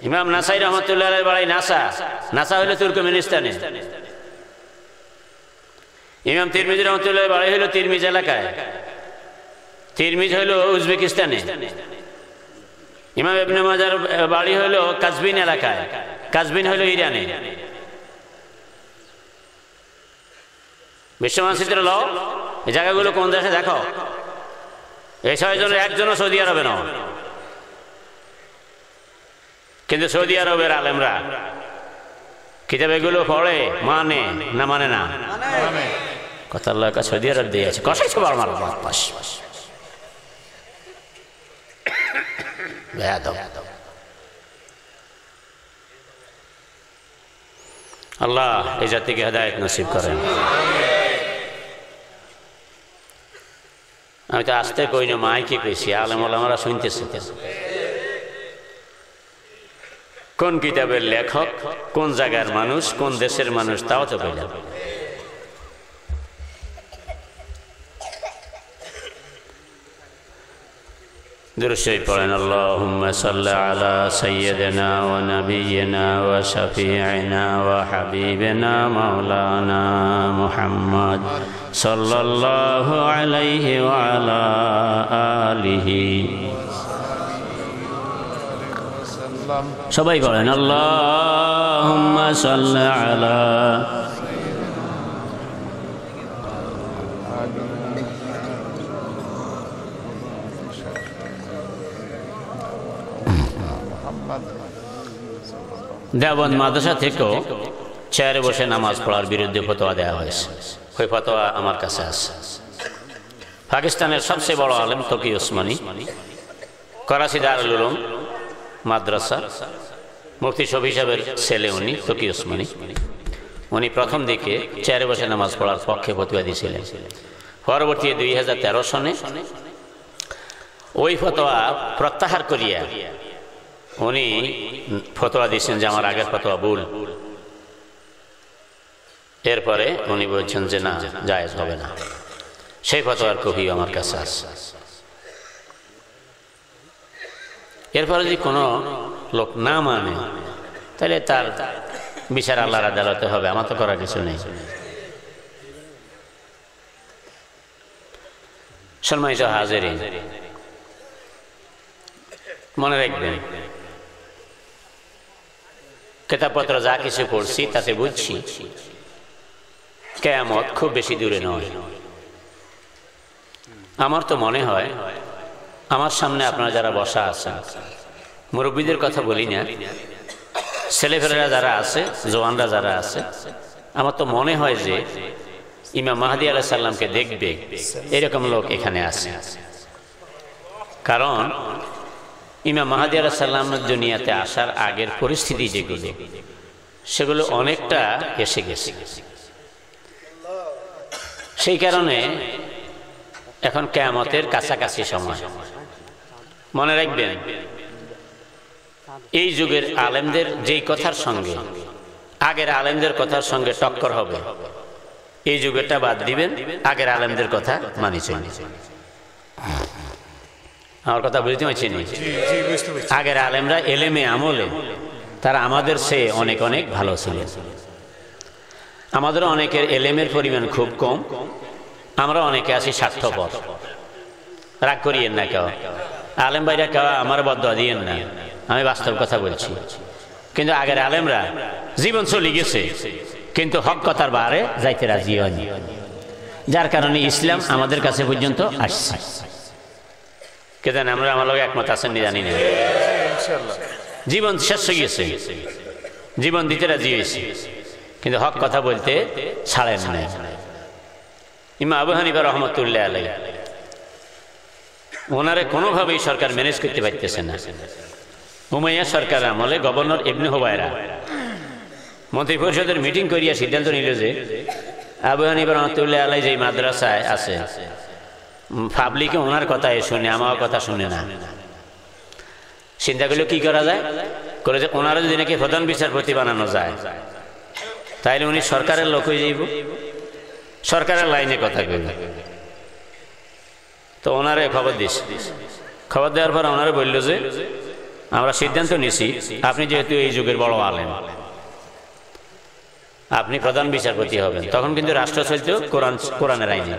ইমাম নাসাই রহমতুল্লাহ আলাইহির বাড়ি নাসা। নাসা হইল তুর্কমেনিস্তানে। ইমাম তিরমিজি রহমতুল্লাহ বাড়ি হইল তিরমিজ এলাকায়। তিরমিজ হইল উজবেকিস্তানে। ইমাম ইবনে মাজার বাড়ি হইল কাজবিন এলাকায়। কাজবিন হইল ইরানে। বিশ্ব মানচিত্র লও, এই জায়গাগুলো কোন দেশে দেখো। এই 6 জনের একজনও সৌদি আরবে নয়। কিন্তু সৌদি আরবের আলেমরা কিতাব এগুলো পড়ে, মানে না মানে না? কথা আল্লাহ সৌদি আরব দিয়েছে। কষাইছো বারবার পাশ আল্লাহ এই জাতিকে হেদায়েত নসিব করেন। আমি তো আসতে কই না, মাইকে কইছি, আলেম ওলামারা শুনতেছে। কোন কিতাবের লেখক, কোন জায়গার মানুষ, কোন দেশের মানুষ, তাও তো কইলাম। দুরূদ শরীফ পড়েন। আল্লাহুম্মা সাল্লি আলা সাইয়্যিদিনা ওয়া নাবিয়্যিনা ওয়া শাফিঈনা ওয়া হাবিবিনা মাওলানা মুহাম্মদ সাল্লাল্লাহু আলাইহি ওয়া আলা আলিহি। সবাই পড়েন আল্লাহুম্মা সাল্লি আলা দেওবন্দ মাদ্রাসা থেকেও চেয়ারে বসে নামাজ পড়ার বিরুদ্ধে ফতোয়া দেওয়া হয়েছে। ওই ফতোয়া আমার কাছে আছে। পাকিস্তানের সবচেয়ে বড় আলেম তকি ওসমানী, করাচি দারুল উলুম মাদ্রাসা মুফতি শফি সাহেবের ছেলে উনি তকি ওসমানী। উনি প্রথম দিকে চেয়ারে বসে নামাজ পড়ার পক্ষে ফতোয়া দিয়েছিলেন। পরবর্তী 2013 সনে ওই ফতোয়া প্রত্যাহার করিয়া উনি ফতোয়া দিয়েছেন যে আমার আগের ফতোয়া ভুল। এরপরে উনি বলছেন যে না, জায়েজ হবে না। সেই ফতোয়ার কপি আমার কাছে আছে। এরপরে যদি কোনো লোক না মানে তাহলে তার বিচার আল্লাহর আদালতে হবে, আমার তো করার কিছু নেই। সম্মানিত হাজিরিন, মনে রাখবেন, কিতাবপত্র যা কিছু পড়ছি তাতে বুঝছি কিয়ামত খুব বেশি দূরে নয়। আমার তো মনে হয় আমার সামনে আপনারা যারা বসা আছেন, মুরব্বীদের কথা বলি না, ছেলেফেলেরা যারা আছে, জওয়ানরা যারা আছে, আমার তো মনে হয় যে ইমাম মাহদী আলাইহিস সালামকে দেখবে এরকম লোক এখানে আছে। কারণ ইমাম মাহদী আলাইহিস সালামের দুনিয়াতে আসার আগের পরিস্থিতি যেগুলো, সেগুলো অনেকটা এসে গেছে। সেই কারণে এখন কিয়ামতের কাছাকাছি সময়। মনে রাখবেন, এই যুগের আলেমদের যেই কথার সঙ্গে আগের আলেমদের কথার সঙ্গে টক্কর হবে, এই যুগেরটা বাদ দিবেন, আগের আলেমদের কথা মানি চলবে। আমার কথা বুঝতে পারছি না? আগের আলেমরা এলেমে আমলে তারা আমাদের চেয়ে অনেক অনেক ভালো ছিল। আমাদের অনেকের এলেমের পরিমাণ খুব কম, আমরা অনেকে আছি স্বার্থপর। রাগ করিয়েন না কেউ, আলেম ভাইরা কেউ আমার বদদোয়া দিয়েন না, আমি বাস্তব কথা বলছি। কিন্তু আগের আলেমরা জীবন চলে গেছে, কিন্তু হক কথার বারে যাইতে রাজি হয়নি, যার কারণে ইসলাম আমাদের কাছে পর্যন্ত আসছে। কে জানে আমরা আমার লোক একমত আছেন নি জানি না। জীবন শেষ হয়ে গেছে, জীবন দিতে রাজি হয়েছে, কিন্তু হক কথা বলতে ছাড়েন নাই। ইমাম আবু হানিফা রহমতুল্লাহ আলাইহি, ওনারে কোনোভাবেই সরকার ম্যানেজ করতে পারতেছে না। উমাইয়া সরকার আমলে গভর্নর ইবনে হুবায়রা মন্ত্রী পরিষদের মিটিং করিয়া সিদ্ধান্ত নিল যে আবু হানিফা রহমতুল্লাহ আলাইহি যে মাদ্রাসায় আছে, পাবলিকে ওনার কথা শুনে, আমার কথা শুনে না। চিন্তা করলে কি করা যায়, করে যে ওনারা যদি নাকি প্রধান বিচারপতি বানানো যায়, তাইলে উনি সরকারের লোক হয়ে যাইব, সরকারের লাইনে কথা কইবে। তো ওনারে খবর দিস, খবর দেওয়ার পর ওনারে বলল যে আমরা সিদ্ধান্ত নিছি, আপনি যেহেতু এই যুগের বড় আলেম, আপনি প্রধান বিচারপতি হবেন। তখন কিন্তু রাষ্ট্র চলত কোরআনের আইনে।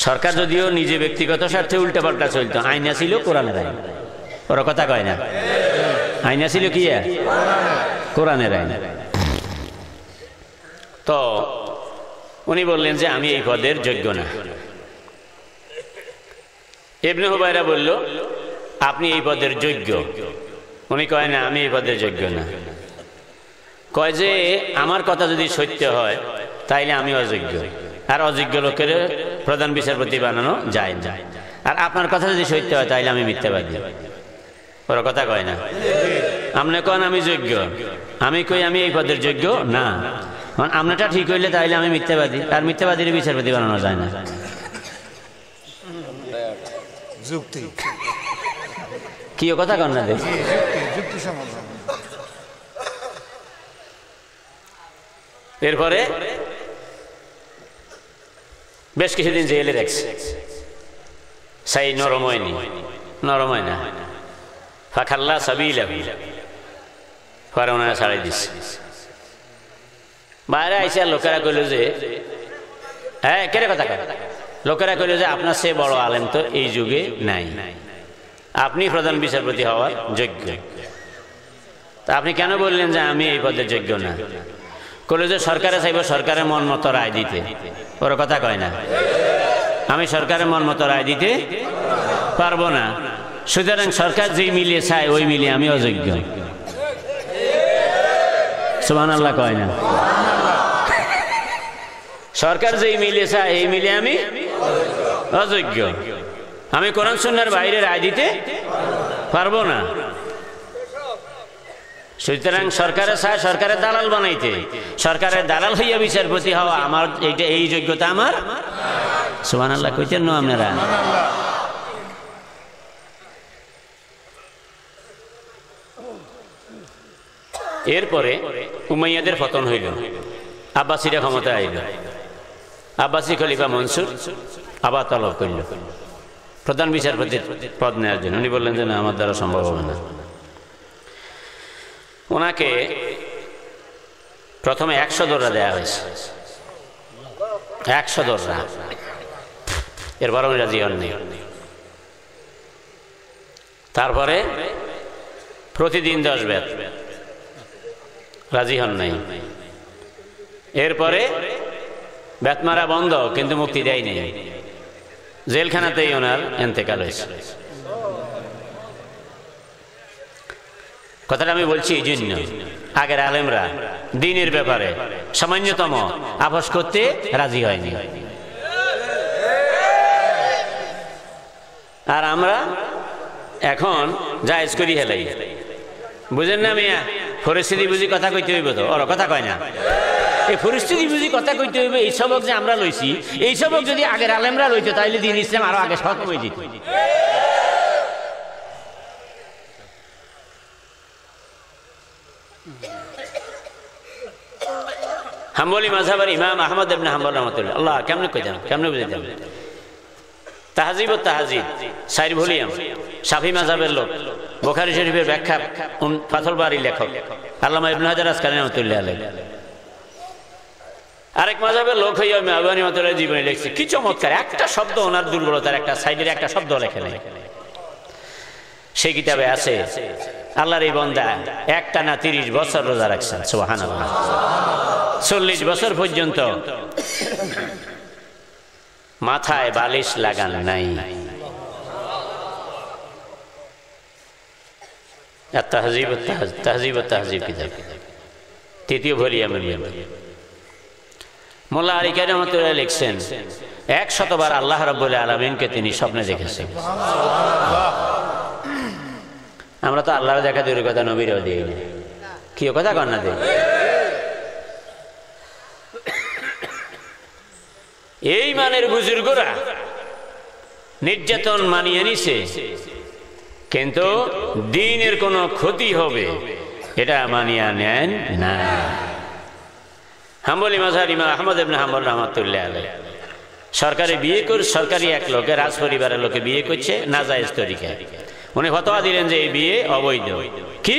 সরকার যদিও নিজে ব্যক্তিগত স্বার্থে উল্টাপাল্টা চলত, আইনা ছিল কোরআনের আইন। ওরা কথা কয় না, আইনা ছিল কি কোরআনের আইন। তো উনি বললেন যে আমি এই পদের যোগ্য না। ইবনে হুবায়রা বলল আপনি এই পদের যোগ্য। উনি কয় না, আমি এই পদের যোগ্য না। কয় যে আমার কথা যদি সত্য হয় তাইলে আমি অযোগ্য, আর অযোগ্য লোকের প্রধান বিচারপতি বানানো যায় না। আর আপনার কথা যদি সত্য হয় তাইলে আমি মিথ্যাবাদী। ওরা কথা কয় না। আপনি কন আমি যোগ্য, আমি কই আমি এই পদের যোগ্য না। আপনারটা ঠিক হইলে তাইলে আমি মিথ্যাবাদী, আর মিথ্যাবাদীর বিচারপতি বানানো যায় না। যুক্তি কি কথা কন না দেখ, যুক্তি সমাধান। এরপরে বেশ কিছুদিন জেলে রাখছে। সাই নরময়নি নরম হয় না। ফাখাল্লা সাবিলাহু, পরে ওনারা ছাড়াই দিচ্ছে। বাইরে আইসা লোকেরা কইল যে, হ্যাঁ কেটে কথা কয়, লোকেরা কইল যে আপনার সে বড় আলেম তো এই যুগে নাই, আপনি প্রধান বিচারপতি হওয়ার যোগ্য। তা আপনি কেন বললেন যে আমি এই পদের যোগ্য না? কইল যে সরকারে চাইব সরকারের মন মতো রায় দিতে। ওর কথা কয় না, আমি সরকারের মন মতো রায় দিতে পারবো না, সুতরাং সরকার যেই মিলিয়ে চায় ওই মিলিয়ে আমি অযোগ্য। সুবহানাল্লাহ কয় না? সরকার যেই মিলিয়ে চায় এই মিলিয়ে আমি অযোগ্য, আমি কোরআন সুন্নাহর বাইরে রায় দিতে পারবো না। সুতরাং সরকারে চায় সরকারের দালাল বানাইতে, সরকারের দালাল হইয়া বিচারপতি হওয়া আমার এইটা, এই যোগ্যতা আমার। সুবহানাল্লাহ কইতেন না আপনারা? এরপরে উমাইয়াদের পতন হইল, আব্বাসীরা ক্ষমতায় আইল। আব্বাসী খলিফা মনসুর আবার তলব করল প্রধান বিচারপতির পদ নেওয়ার জন্য। উনি বললেন যে না, আমার দ্বারা সম্ভব হবে না। ওনাকে প্রথমে 100 দররা দেওয়া হয়েছে, 100 দররা। এরপর উনি রাজি হননি। তারপরে প্রতিদিন 10 বেত, রাজি হন নাই। এরপরে বেত মারা বন্ধ, কিন্তু মুক্তি দেয় নাই, জেলখানাতেই ওনার ইন্তেকাল হয়েছে। কথাটা আমি বলছি এই জন্য, আগের আলেমরা দ্বীনের ব্যাপারে সামান্যতম আপোষ করতে রাজি হয়নি, আর আমরা এখন জায়েজ করি হেলাই। বুঝেন না মিয়া? পরিস্থিতি বুঝি কথা কইতে হইব তো, ওর কথা কয় না। এই পরিস্থিতি বুঝি কথা কইতে হইবে, এই সবক যে আমরা লইছি, এই সবক যদি আগের আলেমরা লইতো তাইলে দ্বীন ইসলাম আরো আগে সক্ষম হয়ে যেত। হাম্বলি মাযহাবের ইমাম আহমদ ইবনে হাম্বল রাহমাতুল্লাহ আল্লাহ কেমনে কইতেন, কেমনে বুঝাইতেন? তাহজিব ও তাহজিব 4 ভলিউম, শাফি মাযহাবের লোক, বুখারী শরীফের ব্যাখ্যা ফাথুল বারী লেখক আল্লামা ইবনে হাজার আসকালানী রাহমাতুল্লাহ আলাইহি। আরেক মাযহাবের লোক হইয়া আলবানী রাহমাতুল্লাহ জীবনী লিখছে, কি চমৎকার! একটা শব্দ ওনার দুর্বলতার, একটা সাইডের একটা শব্দ লেখে নাই। সেই কিতাবে আছে আল্লাহর এই বান্দা একটানা 30 বছর রোজা রাখছেন। সুবহানাল্লাহ। 40 বছর পর্যন্ত মাথায় বালিশ লাগান নাই। তাহজিব ও তাহজিব কিতাব, 3য় ভলিউমের মোল্লা আলী কারি রাহমাতুল্লাহ লিখছেন 100 বার আল্লাহ রাব্বুল আলামিনকে তিনি স্বপ্নে দেখেছেন। আমরা তো আল্লাহর দেখা দূরের কথা, নবীরও দিই কি কথা কন না দেই। এই মানের বুজুর্গরা নির্যাতন মানিয়ে নিছে, কিন্তু দ্বীনের কোনো ক্ষতি হবে এটা মানিয়ে নেন না। হাম্বলি মাযহাব ইমাম আহমদ ইবনে হাম্বল রাহমাতুল্লাহ আলাইহি সরকারি বিয়ে করে, সরকারি এক লোকে, রাজ পরিবারের লোকে বিয়ে করছে নাজায়েজ তরিকায়। উনি ফতোয়া দিলেন যে এই বিয়ে অবৈধ। কি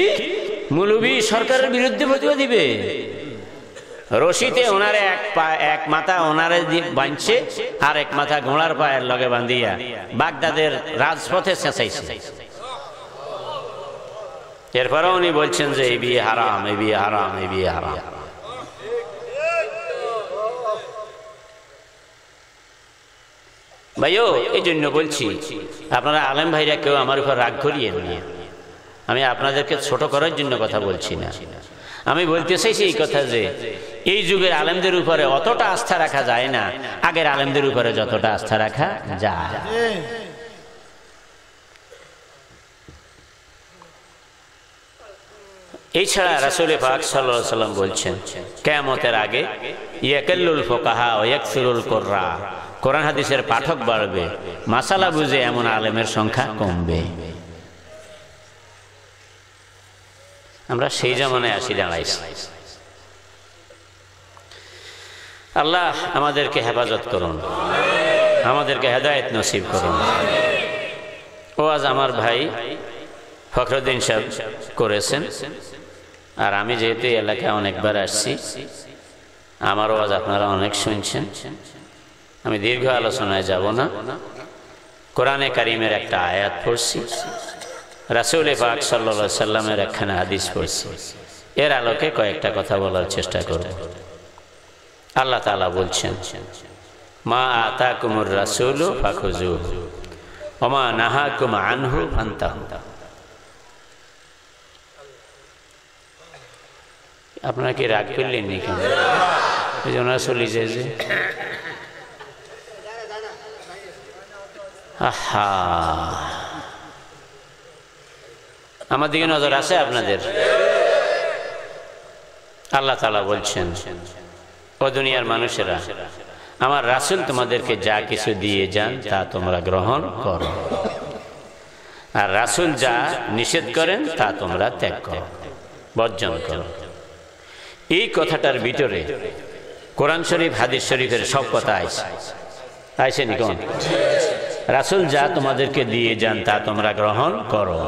মুলবি সরকারের বিরুদ্ধে ফতোয়া দিবে? রশিতে ওনারে এক মাথা ওনারে বাঁধছে, আর এক মাথা ঘোড়ার পায়ের লগে বান্ধিয়া বাগদাদের রাজপথে চেঁচাইছে। এরপরও উনি বলছেন যে এই বিয়ে হারাম, এই বিয়ে হারাম, এই বিয়ে হারাম। ভাইও এই জন্য বলছি, আপনারা আলেম ভাইরা কেউ আমার উপর রাগ করিয়ে নিয়ে, আমি আপনাদেরকে ছোট করার জন্য কথা বলছি না। আমি বলতে চাইছি এই কথা যে এই যুগের আলেমদের উপরে অতটা আস্থা রাখা যায় না আগের আলেমদের উপরে যতটা আস্থা রাখা যায়। এছাড়া রাসূল পাক সাল্লাল্লাহু আলাইহি ওয়াসাল্লাম বলছেন কিয়ামতের আগে ইয়াকাল্লুল ফুকাহা ওয়া ইয়াকসুরুল কুররা, কোরআন হাদিসের পাঠক বাড়বে, মাসালা বুঝে এমন আলেমের সংখ্যা কমবে। আমরা সেই জামানায় আসি দাঁড়াইছি। আল্লাহ আমাদেরকে হেফাজত করুন, আমাদেরকে হেদায়েত নসিব করুন। ওয়াজ আমার ভাই ফখরুদ্দিন সাহেব করেছেন, আর আমি যেহেতু এই এলাকায় অনেকবার আসছি, আমার ওয়াজ আপনারা অনেক শুনছেন, আমি দীর্ঘ আলোচনায় যাব না। কোরআনে কারিমের একটা আয়াত পড়ছি, রাসূল পাক সাল্লাল্লাহু আলাইহি সাল্লামের একখানা হাদিস পড়ছি, এর আলোকে কয়েকটা কথা বলার চেষ্টা করব। আল্লাহ তাআলা বলছেন, মা আতাকুমুর রাসূলু ফাখুযুহু ওয়া মা নাহাকুম আনহু ফান্তাহু। আপনারা কি রাগ করলেন নি কেন? এই জন্য চলে যায় যে আহা, আমার দিকে নজর আছে আপনাদের? আল্লাহ তাআলা বলছেন, ও দুনিয়ার মানুষেরা, আমার রাসূল তোমাদেরকে যা কিছু দিয়ে যান তা তোমরা গ্রহণ করো, আর রাসূল যা নিষেধ করেন তা তোমরা ত্যাগ করো, বর্জন করো। এই কথাটার ভিতরে কোরআন শরীফ হাদিস শরীফের সব কথা আইছে নি কোন? রাসূল যা তোমাদেরকে দিয়ে যান তা তোমরা গ্রহণ করো,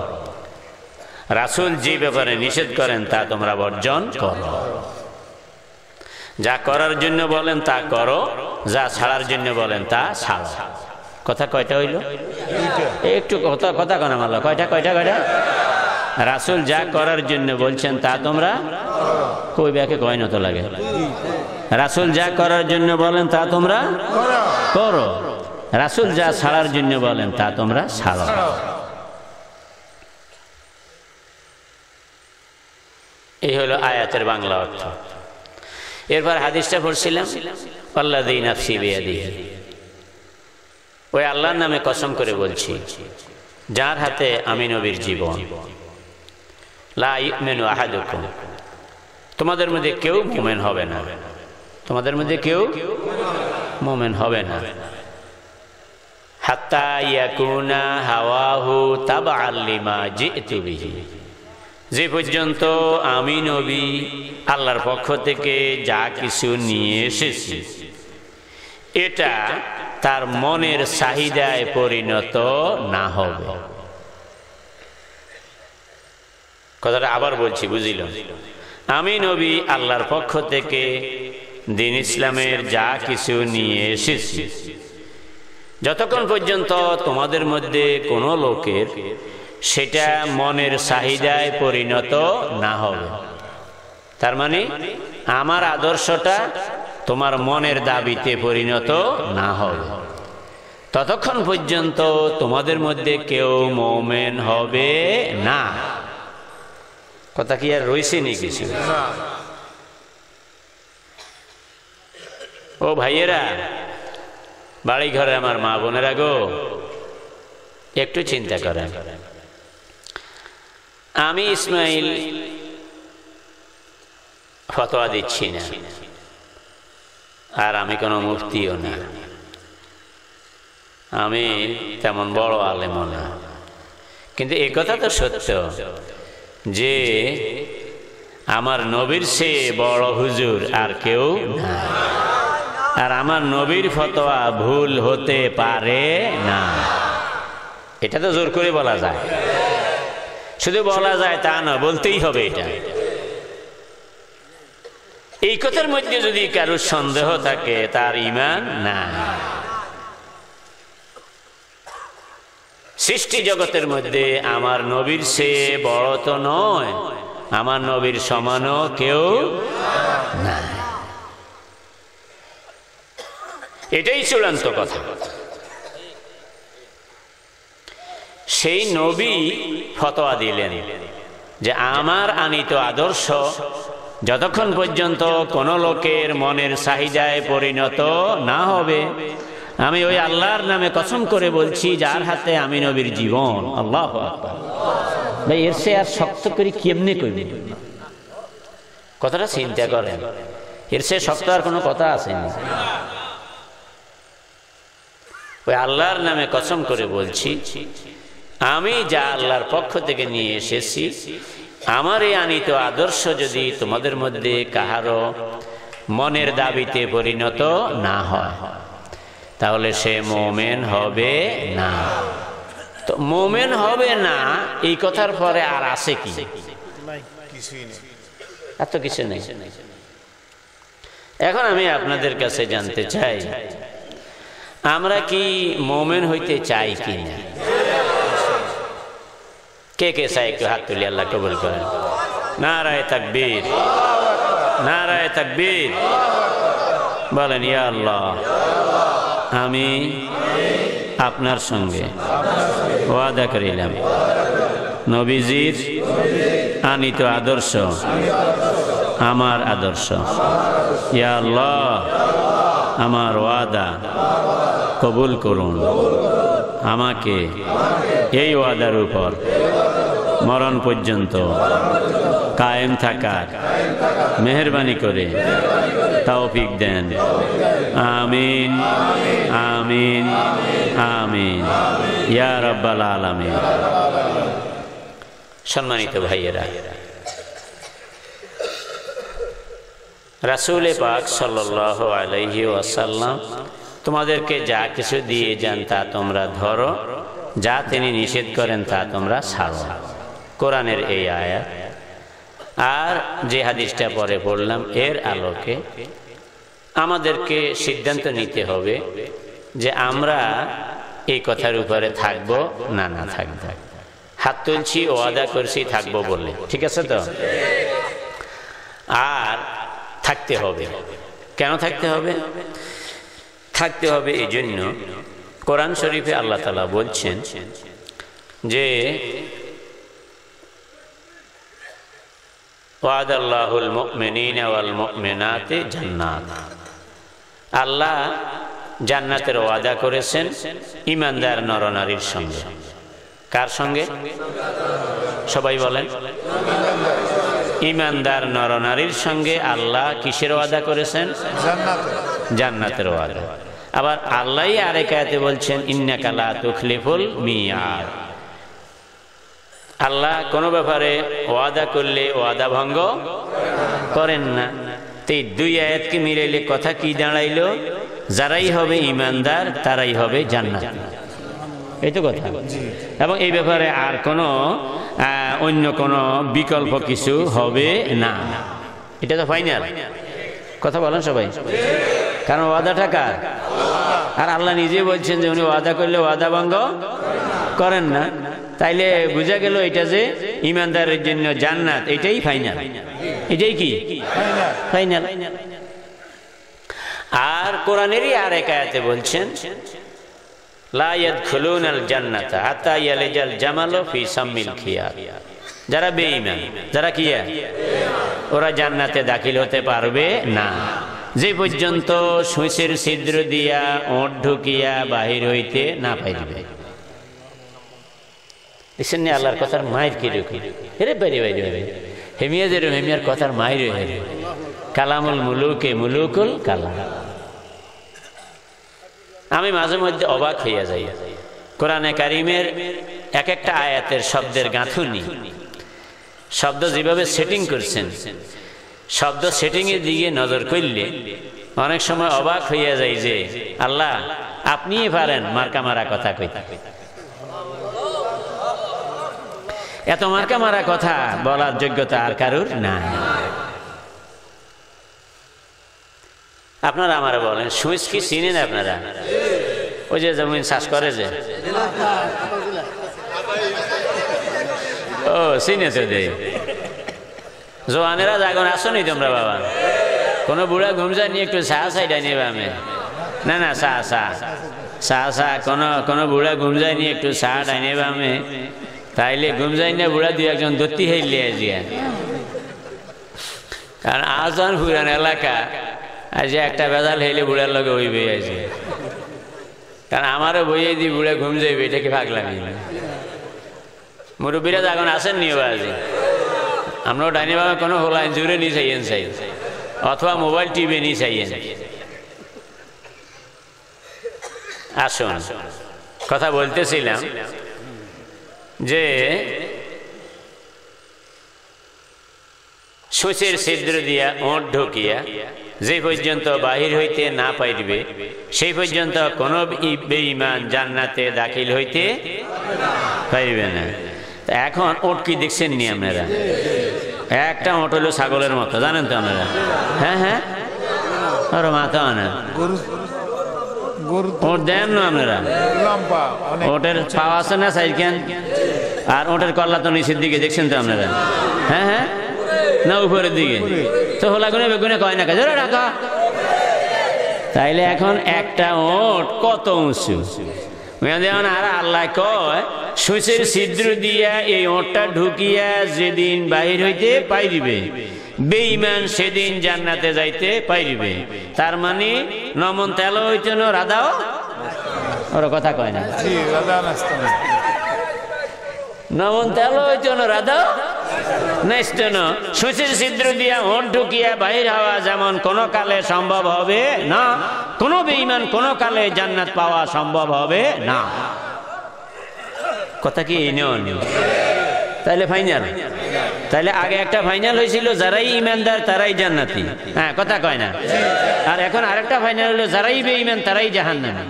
রাসূল যে ব্যাপারে নিষেধ করেন তা তোমরা বর্জন করো, যা করার জন্য বলেন তা করো, যা ছাড়ার জন্য বলেন তা ছাড়ো। কথা কয়টা হইল? একটু কথা কনা মারল, কয়টা? রাসূল যা করার জন্য বলছেন তা তোমরা কই ব্যাকে কয়না তো লাগে। রাসূল যা করার জন্য বলেন তা তোমরা করো, রাসূল যা ছাড়ার জন্য বলেন তা তোমরা ছাড়ো। এই হলো আয়াতের বাংলা অর্থ। এরপর হাদিসটা পড়ছিলাম, আল্লাযী নাফসি বিয়াদিহি, ওই আল্লাহর নামে কসম করে বলছি যার হাতে আমি নবীর জীবন, লা ইউমিনু আহাদুকুম, তোমাদের মধ্যে কেউ মুমিন হবে না, তোমাদের মধ্যে কেউ মুমিন হবে না, হাত্তা ইয়াকুনা হাওয়াহু তাবআল লিমা জিতু বিহি, যে পর্যন্ত আমি নবী আল্লাহর পক্ষ থেকে যা কিছু নিয়ে এসেছি এটা তার মনের চাহিদায় পরিণত না হবে। কথাটা আবার বলছি, বুঝিল? আমি নবী আল্লাহর পক্ষ থেকে দ্বীন ইসলামের যা কিছু নিয়ে এসেছি, যতক্ষণ পর্যন্ত তোমাদের মধ্যে কোনো লোকের সেটা মনের চাহিদায় পরিণত না হবে, তার মানে আমার আদর্শটা তোমার মনের দাবিতে পরিণত না হবে, ততক্ষণ পর্যন্ত তোমাদের মধ্যে কেউ মুমিন হবে না। কথা কি আর রইছে নি কিছু? ও ভাইয়েরা, বাড়ি ঘরে আমার মা বোনেরা গো, একটু চিন্তা করেন। আমি ইসমাইল ফতোয়া দিচ্ছি না, আর আমি কোনো মুফতিও না, আমি তেমন বড় আলেমও না, কিন্তু এই কথা তো সত্য যে আমার নবীর চেয়ে বড় হুজুর আর কেউ না, আর আমার নবীর ফতোয়া ভুল হতে পারে না। এটা তো জোর করে বলা যায়, শুধু বলা যায় তা না, বলতেই হবে এটা। এই কথার মধ্যে যদি কারোর সন্দেহ থাকে তার ঈমান না। সৃষ্টি জগতের মধ্যে আমার নবীর চেয়ে বড় তো নয়, আমার নবীর সমানও কেউ না, এটাই চূড়ান্ত কথা। সেই নবী ফতোয়া দিলেন যে আমার আনিত আদর্শ যতক্ষণ পর্যন্ত কোনো লোকের মনের চাহিদায় পরিণত না হবে, আমি ওই আল্লাহর নামে কসম করে বলছি যার হাতে আমি নবীর জীবন। আল্লাহু আকবার। ভাই এর সে আর শক্ত করে কেমনে কইবে? কথাটা চিন্তা করেন, এর সে শক্ত আর কোনো কথা আসেনি। ওই আল্লাহর নামে কসম করে বলছি, আমি যা আল্লাহর পক্ষ থেকে নিয়ে এসেছি, আমার এই আনিত আদর্শ যদি তোমাদের মধ্যে কাহারো মনের দাবিতে পরিণত না হয়, তাহলে সে মুমিন হবে না। তো মোমেন হবে না এই কথার পরে আর আছে কি? কিছুই নেই, এত কিছু নেই। এখন আমি আপনাদের কাছে জানতে চাই, আমরা কি মোমেন হইতে চাই কি না? কে কে চাই একটু হাত তুলি, আল্লাহ কবুল করেন। নারায়ে তাকবীর, নারায়ে তাকবীর। বলেন, ইয়া আল্লাহ, আমি আপনার সঙ্গে ওয়াদা করিলাম নবীজির আনিত আদর্শ আমার আদর্শ। ইয়া আল্লাহ, আমার ওয়াদা কবুল করুন, আমাকে এই ওয়াদার উপর মরণ পর্যন্ত কায়েম থাকার মেহেরবানি করে তৌফিক দেন। আমিন, আমিন, আমিন ইয়া রাব্বাল আলামিন। সম্মানিত ভাইয়েরা, রাসূল পাক সাল্লাল্লাহু আলাইহি ওয়াসাল্লাম তোমাদেরকে যা কিছু দিয়ে যান তা তোমরা ধরো, যা তিনি নিষেধ করেন তা তোমরা ছাড়ো। কোরআনের এই আয়াত আর যে হাদিসটা পরে পড়লাম, এর আলোকে আমাদেরকে সিদ্ধান্ত নিতে হবে যে আমরা এই কথার উপরে থাকবো না না থাকবো। হাত তুলছি, ওয়াদা করছি থাকবো বলে, ঠিক আছে তো? আর থাকতে হবে। কেন থাকতে হবে? থাকতে হবে এই জন্য, কোরআন শরীফে আল্লাহ তাআলা বলছেন যে ওয়াদাল্লাহুল মুমিনিনা ওয়াল মুমিনাতি জান্নাত। আল্লাহ জান্নাতের ওয়াদা করেছেন ঈমানদার নরনারীর সঙ্গে। কার সঙ্গে? সবাই বলেন। ঈমানদার নরনারীর সঙ্গে আল্লাহ কিসের ওয়াদা করেছেন? জান্নাতের ওয়াদা। আবার আল্লাহই আরেক আয়াতে বলছেন ইন্নাকা লা তুখলিফুল মিয়াদ। আল্লাহ কোনো ব্যাপারে ওয়াদা করলে ওয়াদা ভঙ্গ করেন না। তো এই দুই আয়াতকে মিলাইলে কথা কি দাঁড়াইল? যারাই হবে ঈমানদার তারাই হবে জান্নাতি, এই তো কথা। এবং এই ব্যাপারে আর কোনো অন্য কোনো বিকল্প কিছু হবে না, এটা তো ফাইনাল কথা। বলেন সবাই, কারণ ওয়াদাটা কার? আর আল্লাহ নিজে বলছেন যে উনি ওয়াদা করলে ওয়াদা ভঙ্গ করেন না। তাইলে বোঝা গেল এটা যে ঈমানদারের জন্য জান্নাত, এটাই ফাইনাল। এটাই কি ফাইনাল? আর কোরআনেরই আর এক আয়াতে বলছেন লা ইয়াদখুলুনাল জান্নাতা হাত্তা ইয়ালিজাল জামালু ফি সাম্মিল খিয়াত। যারা বেঈমান, যারা কি, ওরা জান্নাতে দাখিল হতে পারবে না যে পর্যন্ত সূঁচের ছিদ্র দিয়া ওঁট ঢুকিয়া বাহির হইতে না পাইবে। দেখছেন না আল্লাহর কথার মায়ের কিরকম? হেরে বাইরে বাইরে বাইরে হেমিয়া যেরকম, হেমিয়ার কথার মায়ের হেরে। কালামুল মুলুকে মুলুকুল কালাম। আমি মাঝে মধ্যে অবাক হইয়া যাই, কোরআনে কারিমের এক একটা আয়াতের শব্দের গাঁথুনি, শব্দ যেভাবে সেটিং করছেন, শব্দ সেটিং এর দিকে নজর করলে অনেক সময় অবাক হইয়া যায় যে আল্লাহ আপনিই পারেন মার্কা মারা কথা কইতে। এত মার্কা মারা কথা বলার যোগ্যতা আর কারুর নাই। আপনারা আমারা বলেন, সুইচ কি চিনেন আপনারা? ওই যে জমিন চাষ করে যে, ও চিনে তো দে। জোয়ানেরা জাগন আসনি তোমরা বাবা? কোনো বুড়া ঘুম যায় নিয়ে একটু চা চাইডাই নেবে আমি? না না, চা চা চা চা কোনো বুড়া ঘুম যায় নিয়ে একটু চা ডাই নেবে আমি? তাইলে ঘুম যায় না বুড়া দুই একজন দত্তি হেলিয়ে আসিয়া। কারণ আজান পুরান এলাকা আজ একটা বেজাল হেলে বুড়ার লগে হইবে আছে। কারণ আমারও বইয়ে দিয়ে বুড়া ঘুম যাইবে, এটা কি পাগলামি? মুরব্বীরা যখন আসেন নিয়ে বাজে, আমরাও ডাইনে বাবা কোনো হোলাইন জুড়ে নিয়ে চাইয়েন চাই, অথবা মোবাইল টিভি নিয়ে চাইয়েন। আসুন, কথা বলতেছিলাম যে সূচের ছিদ্র দিয়া ওঁট ঢুকিয়া যে পর্যন্ত বাহির হইতে না পাইবে সেই পর্যন্ত কোন বেঈমান জান্নাতে দাখিল হইতে পাইবে না। এখন ওট কি দেখছেন নি আপনারা? একটা ওট হলো ছাগলের মতো, জানেন তো আপনারা? হ্যাঁ হ্যাঁ, ওর মাথা না ওট দেন না আপনারা? ওটের পাওয়া আছে না সাইকেন? আর ওটের কল্লা তো নিচের দিকে দেখছেন তো আপনারা? হ্যাঁ হ্যাঁ, না উপরের দিকে? তো হোলা গুনে বেগুনে কয় না কাজে রাখা। তাইলে এখন একটা ওট কত উঁচু! আর আল্লাহ কয় সূচের ছিদ্র দিয়া এই ওটটা ঢুকিয়া যেদিন বাহির হইতে পাইবে বেঈমান সেদিন জান্নাতে যাইতে পাইবে। তার মানে নমন তেল হইতে না রাধাও ওর কথা কয় না, নমন তেল হইতে না রাধাও নেষ্ট না। সূচের ছিদ্র দিয়া ওট ঢুকিয়া বাহির হওয়া যেমন কোন কালে সম্ভব হবে না, কোন বেঈমান কোন কালে জান্নাত পাওয়া সম্ভব হবে না। কথা কি এই নেওয়া? তাইলে ফাইনাল? তাইলে আগে একটা ফাইনাল হয়েছিল যারাই ইমানদার তারাই জান্নাতি, হ্যাঁ কথা কয় না? আর এখন আরেকটা ফাইনাল হলো যারাই বেঈমান তারাই জাহান্নামী।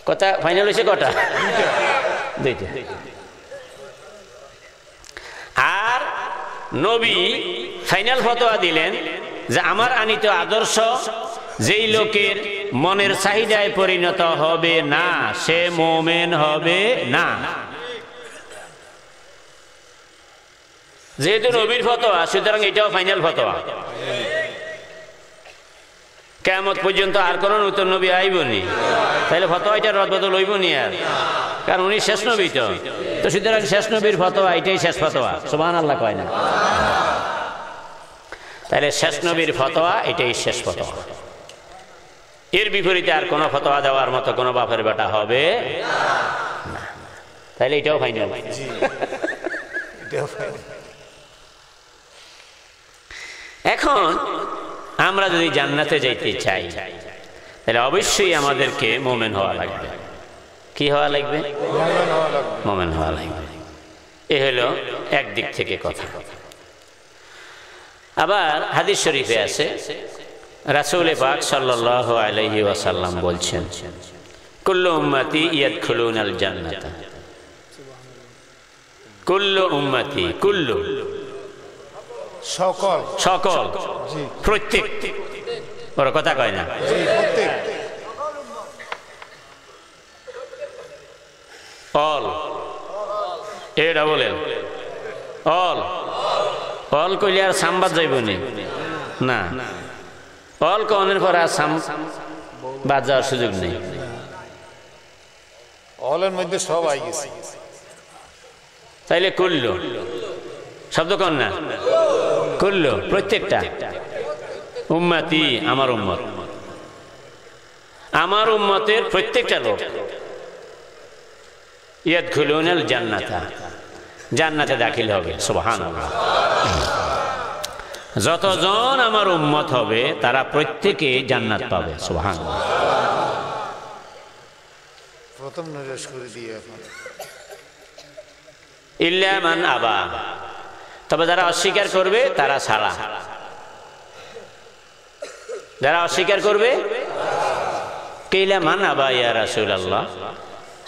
কথা ফাইনাল হয়েছে কটা? দুইটা। আর নবী ফাইনাল ফতোয়া দিলেন যে আমার আনিত আদর্শ যেই লোকের মনের চাহিদায় পরিণত হবে না সে মুমিন হবে না। যেহেতু নবীর ফতোয়া সুতরাং এটাও ফাইনাল ফতোয়া। কিয়ামত পর্যন্ত আর কোন নতুন নবী আইবনি, তাহলে ফতোয়া এটা রদবদল হইব নি আর, কারণ উনি শেষ নবী। তো সুতরাং শেষ নবীর ফতোয়া এটাই শেষ ফতোয়া। সুবহানাল্লাহ কয় না? তাহলে শেষ নবীর ফতোয়া এটাই শেষ ফতোয়া। এর বিপরীতে আর কোনো ফতোয়া দেওয়ার মতো কোনো বাপের বেটা হবে না। তাহলে এটাও ফাইনাল। এখন আমরা যদি জান্নাতে যাইতে চাই তাহলে অবশ্যই আমাদেরকে মুমিন হওয়া লাগবে। কি হওয়া লাগবে? মুমিন হওয়া লাগবে। এ হলো একদিক থেকে কথা। আবার হাদিস শরীফে আছে রাসূল পাক সাল্লাল্লাহু আলাইহি ওয়াসাল্লাম বলছেন কুল্লু উম্মতি ইয়াদখুলুনাল জান্নাতা। কুল্লু উম্মতি, কুল্লু সকল, সকল, প্রত্যেক। ওর কথা কয় না? অল, এটা বলেন অল। অল কইলে আর সাম্বাদ যাইব না, অল কনের পর আর বাদ যাওয়ার সুযোগ নেই। অলের মধ্যে সব আই গেছে। তাইলে কুল্লু শব্দ কন না, কুল্লু প্রত্যেকটা। উম্মতি আমার উম্মত, আমার উম্মতের প্রত্যেকটা লোক ইয়াদখুলুনাল জান্নাতা, জান্নাতে দাখিল হবে। সুবহানাল্লাহ। যতজন আমার উম্মত হবে তারা প্রত্যেকে জান্নাত পাবে। সুবহানাল্লাহ। প্রথম নির্দেশ করে দিয়ে এখন ইল্লা মান আবা, তবে যারা অস্বীকার করবে তারা ছাড়া। যারা অস্বীকার করবে, কিলা মান আবা ইয়া রাসূলুল্লাহ।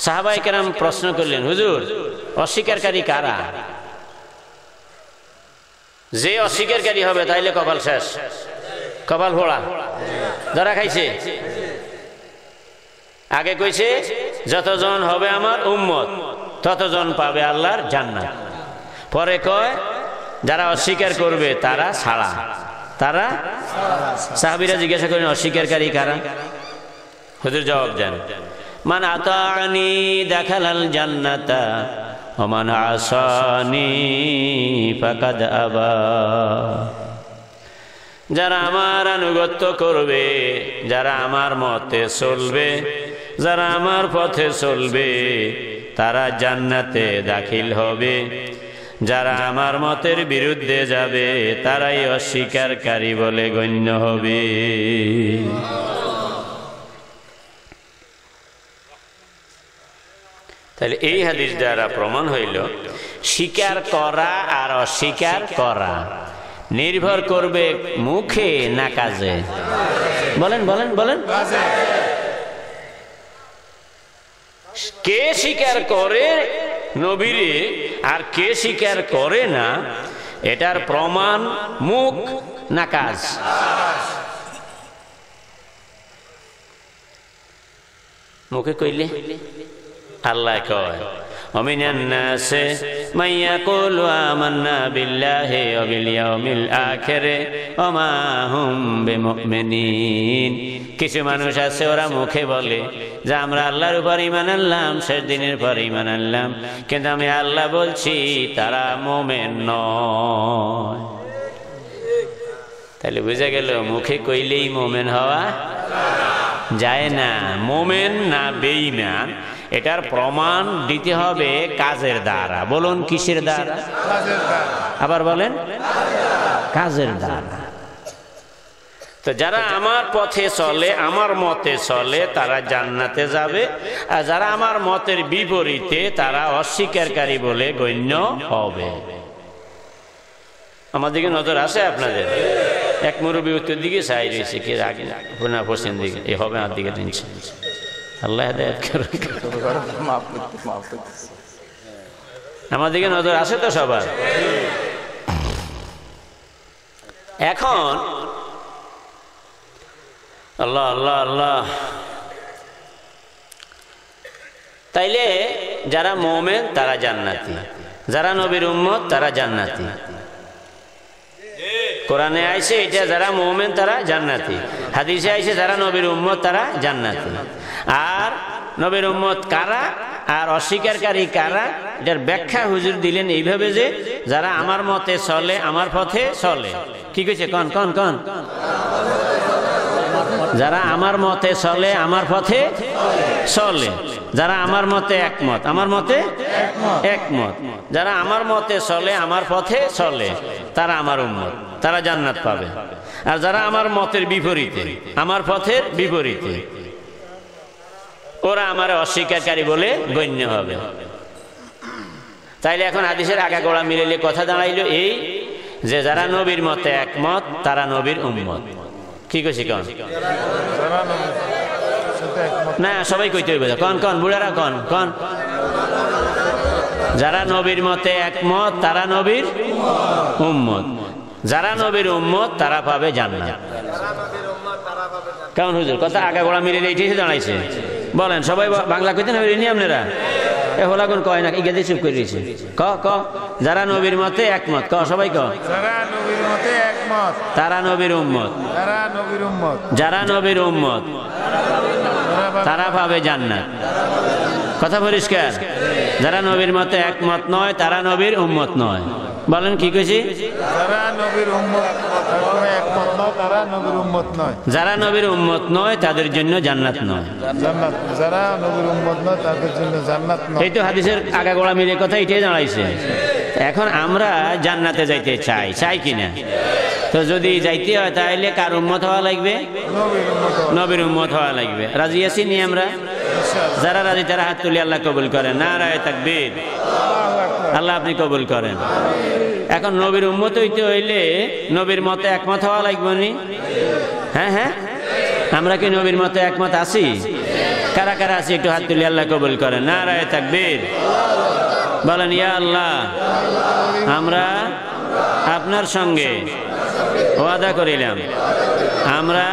সাহাবায়ে কেরাম প্রশ্ন করলেন, হুজুর অস্বীকারী কারা? যে অস্বীকারী হবে তাইলে কপাল শেষ, কপাল ফোড়া। যারা খাইছে আগে কইছে যতজন হবে আমার উম্মত ততজন পাবে আল্লাহর জান্নাত। পরে কয় যারা অস্বীকার করবে তারা ছাড়া, তারা। সাহাবীরা জিজ্ঞাসা করেন অস্বীকারী কারা? হুজুর জবাব দেন, মান আতানি দাখালাল জান্নাতা ওয়া মান আসানি ফাকাদ আবা। যারা আমার আনুগত্য করবে, যারা আমার মতে চলবে, যারা আমার পথে চলবে তারা জান্নাতে দাখিল হবে। যারা আমার মতের বিরুদ্ধে যাবে তারাই অস্বীকারী বলে গণ্য হবে। তাহলে এই হাদিস দ্বারা প্রমাণ হইল স্বীকার করা আর অস্বীকার করা নির্ভর করবে মুখে না কাজে। বলেন বলেন বলেন, কে স্বীকার করে নবীরে আর কে স্বীকার করে না, এটার প্রমাণ মুখ না কাজ। মুখে কইলে আল্লাহ কয় ওমিনান নাসে মাইয়াকুলু আমান্না বিল্লাহি ওয়া বিল ইয়াউমিল আখির ওয়া মা হুম বিমুমিনিন। কিছু মানুষ আছে ওরা মুখে বলে যে আমরা আল্লাহর উপর ঈমান আনলাম, শেষ দিনের পর ঈমান আনলাম, কিন্তু আমি আল্লাহ বলছি তারা মুমিন নয়। তাহলে বুঝা গেল মুখে কইলেই মুমিন হওয়া যায় না। মুমিন না বেঈমান এটার প্রমাণ দিতে হবে কাজের দ্বারা। বলুন কিসের দ্বারা? আবার বলেন, কাজের দ্বারা। তো যারা আমার পথে চলে, আমার মতে চলে, তারা জান্নাতে যাবে, আর যারা আমার মতের বিপরীতে তারা অস্বীকারী বলে গণ্য হবে। আমার দিকে নজর আছে আপনাদের? এক মুরব্বী উত্তর দিকে চাই রয়েছে, কি আগে না পশ্চিম দিকে, এই হবে আমার দিকে নিচ্ছে। আল্লাহ হেদায়েত করুন। আমার দিকে নজর আছে তো সবার? এখন আল্লাহ আল্লাহ আল্লাহ, তাইলে যারা মুমিন তারা জান্নাতি, যারা নবীর উম্মত তারা জান্নাতি। কোরআনে আইছে এটা যারা মুমিন তারা জান্নাতি, হাদিসে আইছে যারা নবীর উম্মত তারা জান্নাতি। আর নবীর উম্মত কারা আর অস্বীকারী কারা, এটার ব্যাখ্যা হুজুর দিলেন এইভাবে যে যারা আমার মতে চলে, আমার পথে চলে। কি কইছে? কন কন কন। যারা আমার মতে চলে, আমার পথে চলে, যারা আমার মতে একমত, আমার মতে একমত, যারা আমার মতে চলে, আমার পথে চলে, তারা আমার উম্মত, তারা জান্নাত পাবে। আর যারা আমার মতের বিপরীতে, আমার পথের বিপরীতে, ওরা আমার অস্বীকারী বলে গণ্য হবে। তাইলে এখন হাদিসের আগাগোড়া মিলাইলে কথা দাঁড়াইল এই যে যারা নবীর মতে একমত তারা নবীর উম্মত। কি কইছি কন? না সবাই কইতে হইবে, কন কন বুড়ারা কন কন। যারা নবীর মতে একমত তারা নবীর উম্মত, যারা নবীর উম্মত তারা পাবে জান্নাত। কেমন হুজুর কথা আগাগোড়া মিলাইলে এইটাই দাঁড়াইছে? বলেন সবাই বাংলা কইতে না নি আপনারা? এ হলা কোন কয় না, ইগাদি চুপ করে দিয়েছে। ক ক যারা নবীর মতে একমত, ক সবাই ক। যারা নবীর মতে একমত তারা নবীর উম্মত, যারা নবীর উম্মত, যারা নবীর উম্মত তারা পাবে জান্নাত। কথা পরিষ্কার? যারা নবীর মতে একমত নয় তারা নবীর উম্মত নয়। বলেন কি কইছি? যারা নবীর উম্মত একমত নয় তারা নবীর উম্মত নয়, যারা নবীর উম্মত নয় তাদের জন্য জান্নাত নয়। জান্নাত, যারা নবীর উম্মত নয় তাদের জন্য জান্নাত নয়। এই তো হাদিসের আগাগোড়া মিলে কথা এটাই দাঁড়াইছে। এখন আমরা জান্নাতে যাইতে চাই, চাই কিনা? তো যদি যাইতে হয় তাহলে কার উম্মত হওয়া লাগবে? নবীর উম্মত হওয়া লাগবে। রাজি আছি নি আমরা? যারা রাজি তারা হাত তুলে আল্লাহ কবুল করেন। নারায়ে তাকবীর। আল্লাহ আপনি কবুল করেন। এখন নবীর উম্মত হইতে হইলে নবীর মতে একমত হওয়া লাগবে নি? হ্যাঁ হ্যাঁ, আমরা কি নবীর মতে একমত আছি? কারা কারা আছি একটু হাত তুলে আল্লাহ কবুল করেন। নারায়ে তাকবীর। বলেন ইয়া আল্লাহ, আমরা আপনার সঙ্গে ওয়াদা করিলাম আমরা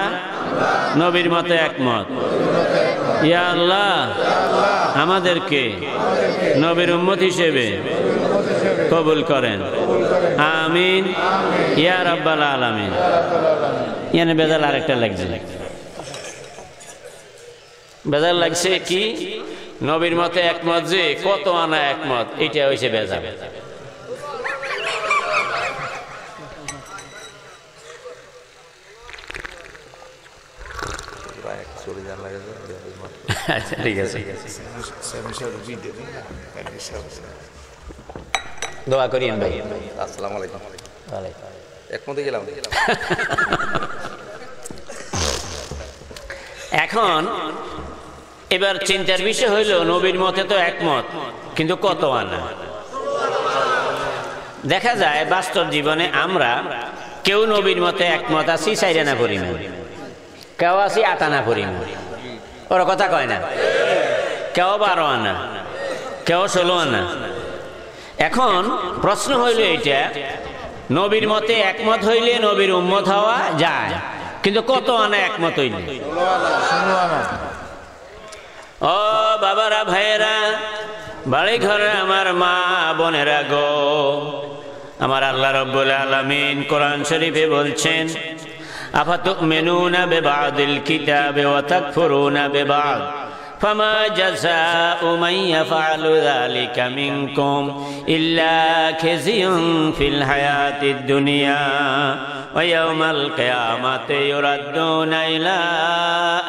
নবীর মতে একমত। ইয়া আল্লাহ, আমাদেরকে নবীর উম্মত হিসেবে কবুল করেন। আমিন ইয়া রাব্বাল আলামিন। ইয়ানে বেজাল আরেকটা লাগছে, বেজাল লাগছে কি? নবীর মতে একমত যে কত আনা একমত, এটা হইছে বেজাল। আচ্ছা ঠিক আছে, দোয়া করিয়েন ভাই। আসসালামু আলাইকুম। একমতে গেলাম। এখন এবার চিন্তার বিষয় হইল নবীর মতে তো একমত, কিন্তু কত আনা? দেখা যায় বাস্তব জীবনে আমরা কেউ নবীর মতে একমত আছি 4 আনা পরিমাণ, কেউ আছি 8 আনা পরিমাণ, ওরা কথা কয় না, কেউ 12 আনা, কেউ 16 আনা। এখন প্রশ্ন হইল এইটা, নবীর মতে একমত হইলে নবীর উম্মত হওয়া যায়, কিন্তু কত আনা একমত হইলে? ও বাবারা, ভাইয়েরা, বাড়ি ঘরে আমার মা বোনেরা গো, আমার আল্লাহ রাব্বুল আলামিন কোরআন শরীফে বলছেন, আফাতুমিনুনা বিবাদিল কিতাবি ওয়া তাকফুরুনা বিবাদ ফামা জাযাউ মান ইয়াফআলু যালিকা মিনকুম ইল্লা খিজিয়ুন ফিল হায়াতিদ দুনিয়া ওয়া ইয়াউমাল কিয়ামাতি ইউরাদ্দুনা ইলা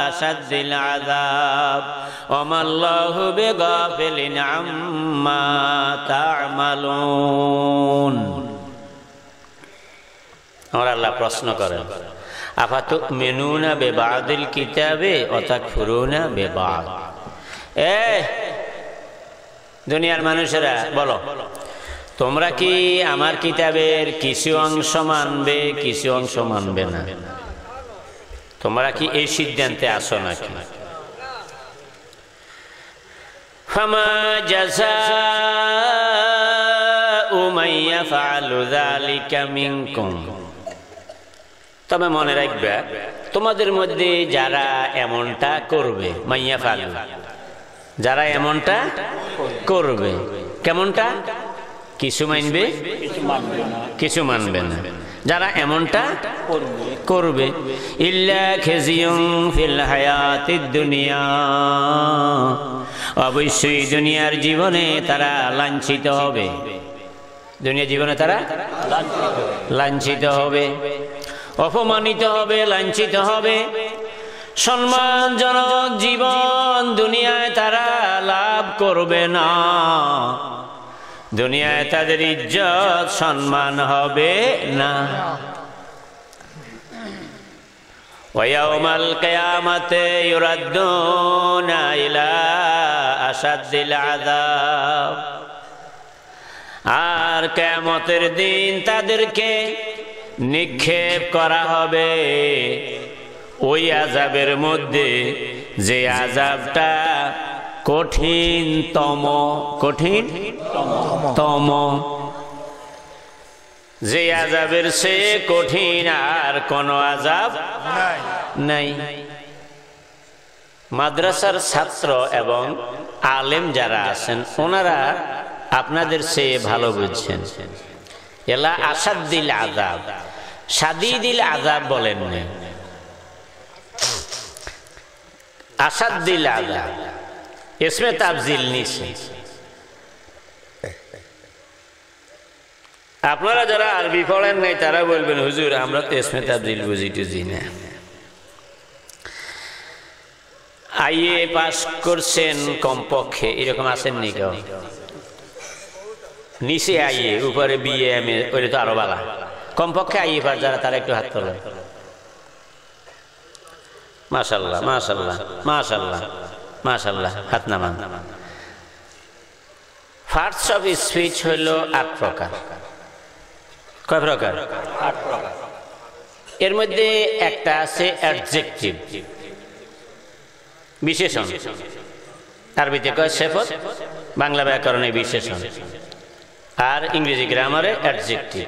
আশাদ্দিল আযাব ওয়া মাল্লাহু বিগাফিলিন আম্মা তা'মালুন। আর আল্লাহ প্রশ্ন করেন, আফাতুমিনুনা বিবাদিল কিতাবি ওয়া তাকফুরুনা বিবাদ। দুনিয়ার মানুষেরা বলো, তোমরা কি আমার কিতাবের কিছু অংশ মানবে, কিছু অংশ মানবে না? তোমরা কি এই সিদ্ধান্তে আসো নাকি? ফামা জাযাউ মান ইয়াফআলু যালিকা মিনকুম, তবে মনে রাখবে তোমাদের মধ্যে যারা এমনটা করবে, মাইয়া ফালু, যারা এমনটা করবে, কেমনটা? কিছু মানবে, কিছু মানবে না, যারা এমনটা করবে, ইল্লা খিজিয়ুন ফিল হায়াতিদ দুনিয়া, অবশ্যই দুনিয়ার জীবনে তারা লাঞ্ছিত হবে, দুনিয়ার জীবনে তারা লাঞ্ছিত হবে, অপমানিত হবে, লাঞ্ছিত হবে। সম্মানজনক জীবন দুনিয়ায় তারা লাভ করবে না, দুনিয়ায় তাদের ইজ্জত সম্মান হবে না। ওয়া ইয়াউমাল কিয়ামাতি ইউরাদ্দুনা ইলা আশাদ্দিল আযাব, আর কিয়ামতের দিন তাদেরকে নিক্ষেপ করা হবে ওই আযাবের মধ্যে, যে আযাবটা কঠিনতম, কঠিনতম, যে আযাবের চেয়ে কঠিন আর কোন আযাব নাই। মাদ্রাসার ছাত্র এবং আলেম যারা আছেন ওনারা আপনাদের চেয়ে ভালো বুঝছেন। এলা আসাদ্দিল আযাব, সাদিদিল আযাব বলেন না, আসাদ্দিল আযাব ইসমে তাফজিল নিছে। আপনারা যারা আরবি পড়েন নাই তারা বলবেন, হুজুর আমরা তো ইসমে তাফজিল বুঝি টুঝি না। আইএ পাস করছেন কমপক্ষে, এরকম আছেন নি কেউ? নিচে আইএ, উপরে বিএ এমএ, ওইটা তো আরো বালা। কমপক্ষে আইএ পাস যারা তারা একটু হাত তোলেন। মাশাআল্লাহ, মাশাআল্লাহ, মাশাআল্লাহ, মাশাআল্লাহ, হাত নামান। পার্টস অফ স্পিচ হইল 8 প্রকার। কয় প্রকার? 8 প্রকার। এর মধ্যে একটা আছে অ্যাডজেক্টিভ, বিশেষণ, আরবিতে কয় সিফত, বাংলা ব্যাকরণে বিশেষণ, আর ইংরেজি গ্রামারে অ্যাডজেক্টিভ।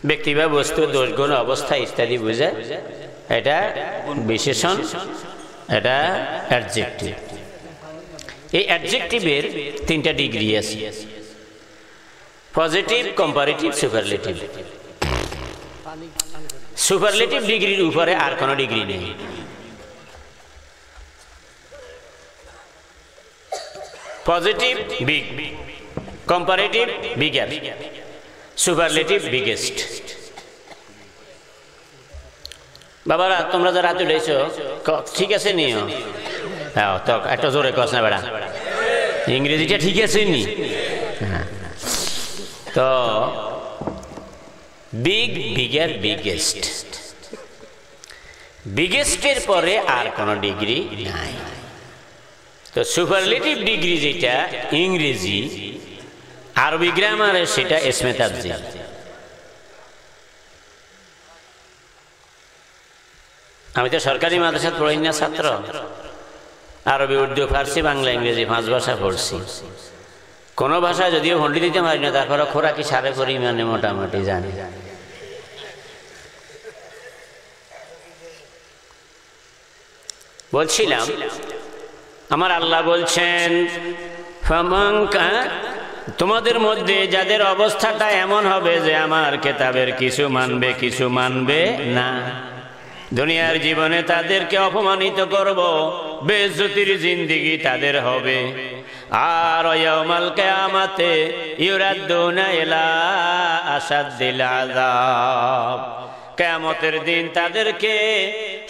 ব্যক্তি বা বস্তু, দোষ গুণ, অবস্থা ইত্যাদি বোঝায়, এটা বিশেষণ, এটা অ্যাডজেক্টিভ। এই অ্যাডজেক্টিভের 3টা ডিগ্রি আছে, পজিটিভ, কম্পারেটিভ, সুপারলেটিভ। সুপারলেটিভ ডিগ্রির উপরে আর কোনো ডিগ্রি নেই। Positive big, comparative bigger, superlative biggest. বাবারা তোমরা যারা রাতে উঠেছো ঠিক আছে নিও, হ্যাঁ তো একটা জোরে কস না বেড়া, ইংরেজিটা ঠিক আছে নি? তো বিগ, বিগার, বিগেস্ট। বিগেস্টের পরে আর কোনো ডিগ্রি নাই। তো সুপারলেটিভ ডিগ্রি যেটা ইংরেজি, আরবি গ্রামারে সেটা ইসমে তাফজিল। আমি তো সরকারি মাদ্রাসায় পড়ি না ছাত্র, আরবি, উর্দু, ফার্সি, বাংলা, ইংরেজি 5 ভাষা পড়ছি। কোনো ভাষা যদিও ভন্ডি দিতে পারি না, তারপরে খোরাকি সারে পরিমাণে মোটামুটি জানি। বলছিলাম আমার আল্লাহ বলছেন তোমাদের মধ্যে যাদের অবস্থাটা এমন হবে যে আমার কেতাবের কিছু মানবে কিছু মানবে না, দুনিয়ার জীবনে তাদেরকে অপমানিত করব, বেইজ্জতির জিন্দেগি তাদের হবে। আর ইয়াউমাল কিয়ামাতে ইউরাদ্দুনা ইলা আশাদ্দিল আযাব, কিয়ামতের দিন তাদেরকে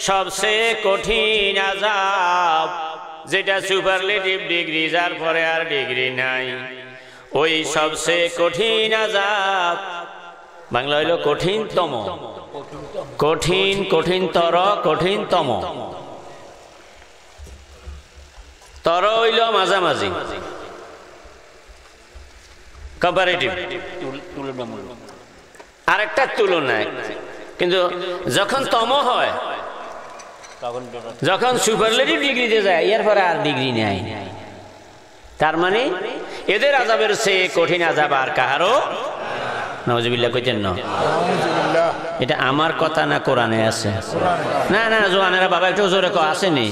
সবচেয়ে কঠিন আযাব, যেটা সুপারলেটিভ ডিগ্রি, যার পরে আর ডিগ্রি নাই, ওই সবচেয়ে কঠিন আযাব, বাংলা হইল কঠিনতম, কঠিন, কঠিনতর, কঠিনতম। তর হইল মাঝামাঝি, কম্পারেটিভ, আরেকটা তুলনায়। কিন্তু যখন তম হয়, যখন সুপারলেটিভ ডিগ্রিতে যায়, এর পরে আর ডিগ্রি নেই, তার মানে এদের আযাবের চেয়ে কঠিন আযাব আর কাহারও। নাউজুবিল্লাহ কইতেন না? এটা আমার কথা না, কোরআনে আছে। না না জোয়ানেরা বাবা একটু জোরে আসেনি,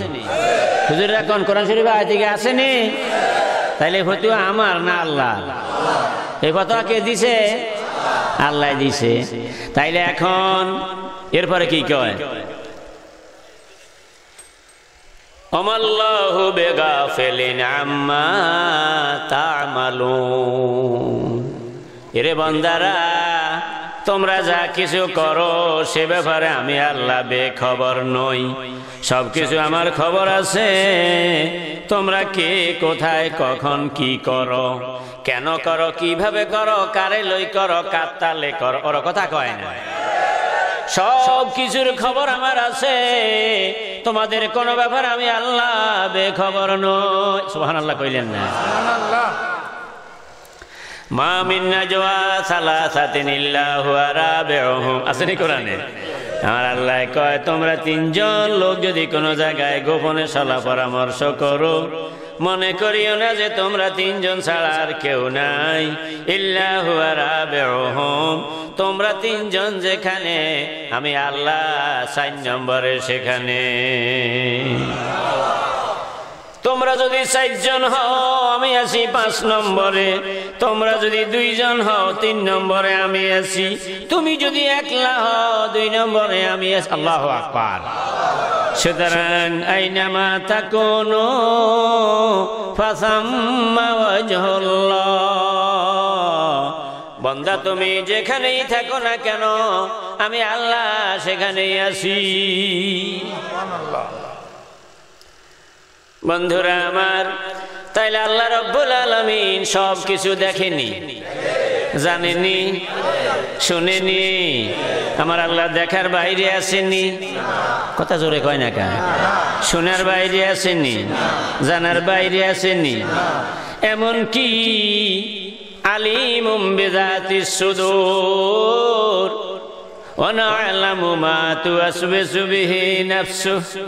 হুজুররা কোন কোরআন শরীফ আয়াত থেকে আসেনি? তাইলে হয়তো আমার না আল্লাহ, এই কথা কে দিছে? আল্লাহ দিছে। তাইলে এখন এরপরে কি কয়? আমাল্লাহু বিগাফিলিন আম্মা তা'মালুন, এরে বান্দারা তোমরা যা কিছু করো সে ব্যাপারে আমি আল্লাহ বেখবর নই, সবকিছু আমার খবর আছে। তোমরা কে কোথায় কখন কি করো, কেন করো, কিভাবে করো, কারে লই করো, কার তালে করো, ওর কথা কয় না। সব কিছুর খবর আমার আছে, তোমাদের কোন ব্যাপার আমি আল্লাহ বেখবর নই। সুবহানাল্লাহ কইলেন না? মা মিন নাজওয়া সালাসাতিন ইল্লা হুয়া রাবিউহুম, আসেনি কোরআনে? আমার আল্লাহ কয় তোমরা 3 জন লোক যদি কোনো জায়গায় গোপনে সলা পরামর্শ করো, মনে করিও না যে তোমরা 3 জন ছাড়া আর কেউ নাই। ইল্লা হুয়া রাবিউহুম, তোমরা 3 জন যেখানে, আমি আল্লাহ 4 নম্বরে সেখানে। তোমরা যদি 4 জন হও আমি আছি 5 নম্বরে, তোমরা যদি 2 জন হও 3 নম্বরে আমি আছি, তুমি যদি একলা হও 2 নম্বরে আমি আছি। আল্লাহু আকবার। সুতরাং আইনামা তাকুনু ফাসাম্মা ওয়াজহুল্লাহ, বান্দা তুমি যেখানেই থাকো না কেন আমি আল্লাহ সেখানেই আছি। বন্ধুরা আমার, তাইলে আল্লাহ রাব্বুল আলামিন সব কিছু দেখেনি, জানেনি, শুনেনি? আমার আল্লাহ দেখার বাইরে আসেনি? কথা জোরে কয় না কেন? শোনার বাইরে আসেনি, জানার বাইরে আসেনি। এমন কি আলিমুম বিযাতিস সুদূর ওয়া না'লামু মা তুওয়াসবিসু বিহি নাফসুহু,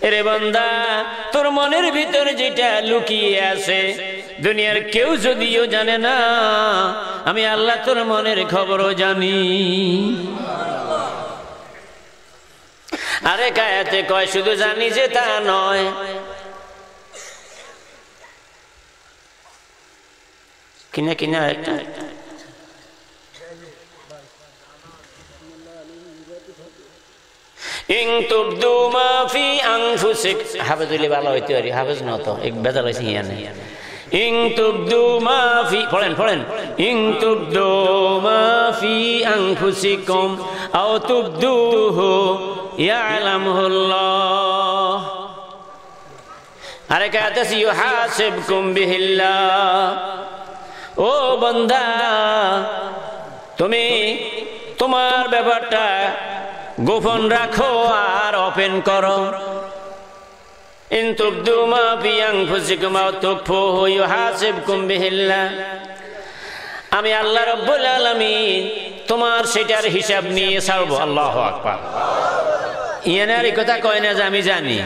এরে বান্দা তোর মনের ভিতর যেটা লুকিয়ে আছে দুনিয়ার কেউ যদিও জানে না, আমি আল্লাহ তোর মনের খবরও জানি। আরে কায়াতে কয় শুধু জানি যে তা নয়, কিনা কিনা একটা ইন তুবদু মা ফি আনফুসিক, হাফেজুলি ভালো হইতে পারি, হাফেজ না তো এক বেজাল হইছে ইয়ানে। ইন তুবদু মা ফি, পড়েন পড়েন, ইন তুবদু মা ফি আনফুসিকুম আও তুবদুহু ইয়ালামুল্লাহ। আরে কাতে ইউহাসিবকুম বিহিল্লাহ। ও বান্দা তুমি তোমার ব্যাপারটা গোপন রাখো আর ওপেন করো, ইন তুবদু মা ফি আনফুসিকুম আও তুখফুহু ইউহাসিবকুম বিহিল্লাহ, আমি আল্লাহ রাব্বুল আলামিন তোমার সেটার হিসাব নিয়ে ছাড়বো। আল্লাহু আকবার। ইয়ানার এই কথা কয় না যে আমি জানি,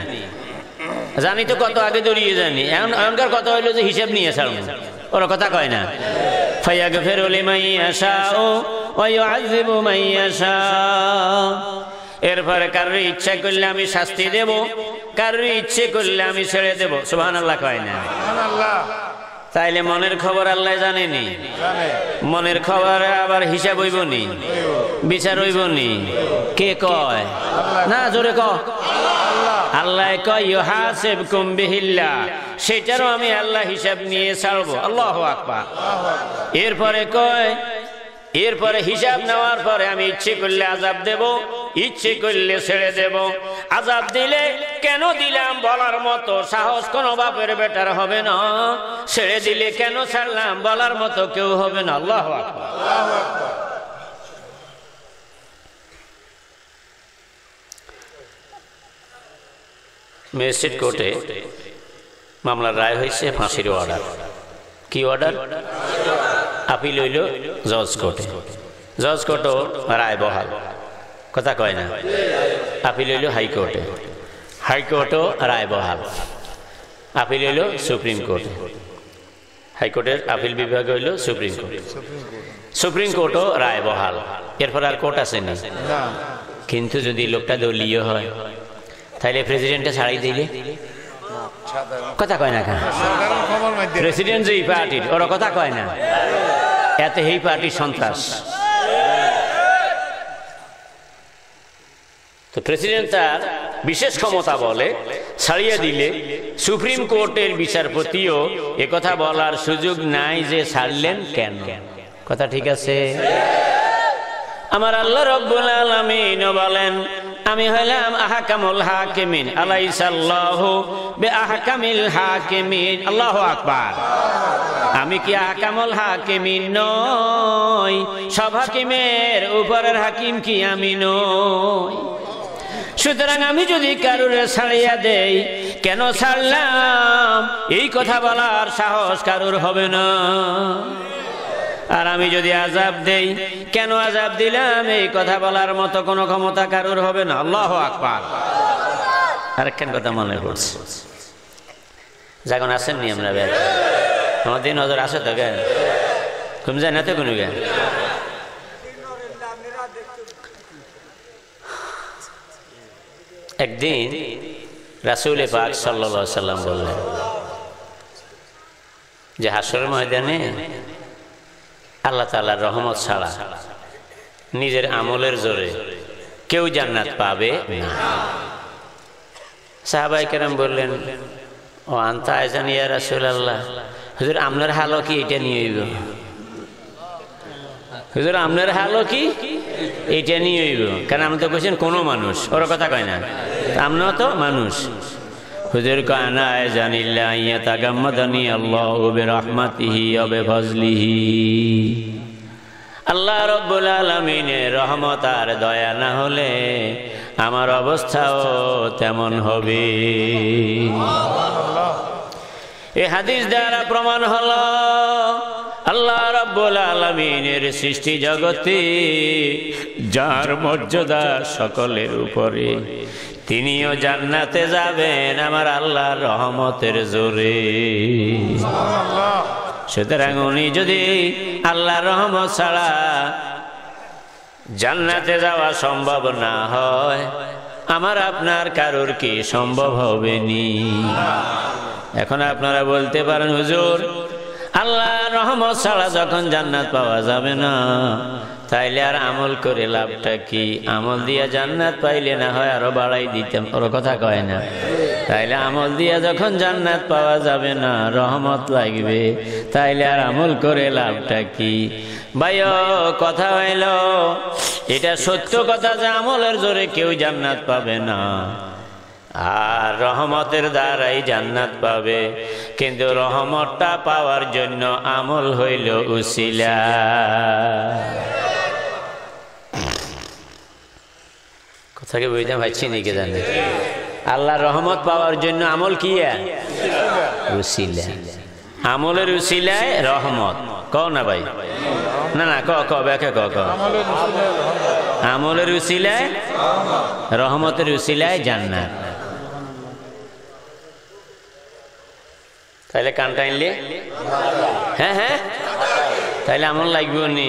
জানি তো কত আগে দৌড়িয়ে জানি, এখনকার কথা হইলো যে হিসাব নিয়ে ছাড়বো, ওর কথা কয় না। ফায়াগফিরু লিমান ইয়াশাউ ওয়া ইউআযিবু মান ইয়াশাউ, এরপরে কারোর ইচ্ছা করলে আমি শাস্তি দেব, কারোর ইচ্ছে করলে আমি ছেড়ে দেব। সুবহানাল্লাহ কয় না? তাইলে মনের খবর আল্লাহ জানেনি, মনের খবর আবার হিসাব হইব নি, বিচার হইব নি? কে কয় না? জোরে ক। আল্লাহ কয় ইউহাসিবকুম বিহিল্লাহ, সেটারও আমি আল্লাহ হিসাব নিয়ে ছাড়বো। আল্লাহু আকবার। এরপরে কয়, এরপরে হিসাব নেওয়ার পরে আমি ইচ্ছে করলে আযাব দেব, ইচ্ছে করলে ছেড়ে দেব। আযাব দিলে কেন দিলাম বলার মতো সাহস কোন বাপের বেটার হবে না, ছেড়ে দিলে কেন ছাড়লাম বলার মতো কেউ হবে না। আল্লাহু আকবার। ম্যাজিস্ট্রেট কোর্টে মামলার রায় হয়েছে ফাঁসির অর্ডার। কি অর্ডার? আপিল হইল জজ কোর্টে, জজ কোর্টও রায় বহাল। কথা কয় না? আপিল হইল হাইকোর্টে, হাইকোর্টও রায় বহাল। আপিল হইল সুপ্রিম কোর্টে, হাইকোর্টের আপিল বিভাগ হইল সুপ্রিম কোর্ট, সুপ্রিম কোর্টও রায় বহাল। এরপর আর কোর্ট আছে না। কিন্তু যদি লোকটা দলীয় হয় তাহলে প্রেসিডেন্টে ছাড়াই দিলে, কথা কয় না কেন? প্রেসিডেন্ট যে পার্টির, ওরা কথা কয় না, এতে এই পার্টির সন্ত্রাস। তো প্রেসিডেন্ট তার বিশেষ ক্ষমতা বলে ছাড়িয়ে দিলে সুপ্রিম কোর্টের বিচারপতিও একথা বলার সুযোগ নাই যে ছাড়লেন কেন। কথা ঠিক আছে? আমার আল্লাহ রাব্বুল আলামিন বলেন, আমি হইলাম আহকামুল হাকিমিন, আলাইসাল্লাহু বিআহকামিল হাকিমিন। আল্লাহু আকবার। আমি কি আহকামুল হাকিমিন নই? সব হাকিমের উপরের হাকিম কি আমি নই? সুতরাং আমি যদি কারুর ছাড়িয়া দেই, কেন ছাড়লাম এই কথা বলার সাহস কারুর হবে না। আর আমি যদি আযাব দেই, কেন আযাব দিলাম এই কথা বলার মতো কোনো ক্ষমতা কারুর হবে না। আল্লাহু আকবার। আরেকখান কথা মনে পড়ছে, যখন আসেননি আমরা বের, আমাদের নজর আসে তো জ্ঞান কম যায় না তো কোনো জ্ঞান। একদিন রাসূল পাক সাল্লাল্লাহু আলাইহি সাল্লাম বললেন যে হাসরের ময়দানে আল্লাহ তাআলার রহমত ছাড়া নিজের আমলের জোরে কেউ জান্নাত পাবে না। সাহাবায়ে কেরাম বললেন, ও আনতা আইজান ইয়া রাসূলুল্লাহ, হুজুর আপনার হালও কি এটা নিয়ে হইব? হুজুর আপনার হালও কি এটা নিয়ে হইব? কারণ আপনি তো কইছেন কোনো মানুষ, ওর কথা কয় না, আমরাও তো মানুষ। হুজুর কয় আনা আইজানিল্লা ইয়াতাগাম্মাদানি আল্লাহু বিরহমাতিহি ওয়া বিফজলিহি, আল্লাহ রাব্বুল আলামিনের রহমত আর দয়া না হলে আমার অবস্থাও তেমন হবে। এই হাদিস দ্বারা প্রমাণ হলো আল্লাহ রাব্বুল আলামিনের সৃষ্টি জগতে যার মর্যাদা সকলের উপরে, তিনিও জান্নাতে যাবেন আমার আল্লাহর রহমতের জোরে। সুতরাং উনি যদি আল্লাহর রহমত ছাড়া জান্নাতে যাওয়া সম্ভব না হয়, আমার আপনার কারোর কি সম্ভব হবে নি? এখন আপনারা বলতে পারেন, হুজুর আল্লাহর রহমত ছাড়া যখন জান্নাত পাওয়া যাবে না, তাইলে আর আমল করে লাভটা কি? আমল দিয়া জান্নাত পাইলে না হয় আরো বাড়াই দিতাম, ওর কথা কয় না। তাইলে আমল দিয়া যখন জান্নাত পাওয়া যাবে না, রহমত লাগবে, তাইলে আর আমল করে লাভটা কি? ভাইও কথা হইল, এটা সত্য কথা যে আমলের জোরে কেউ জান্নাত পাবে না, আর রহমতের দ্বারাই জান্নাত পাবে। কিন্তু রহমতটা পাওয়ার জন্য আমল হইল উসিলা। কথাকে বুঝতে পারছি নাকি জানি? আল্লাহর রহমত পাওয়ার জন্য আমল কি উসিলা, আমলের উসিলায় রহমত। কও না ভাই, না না ক ব্যাখ্যা ক আমলের উসিলায় রহমতের উসিলায় জান্নাত। তাইলে কান টাইনলে হ্যাঁ হ্যাঁ, তাইলে আমল লাগবে নি।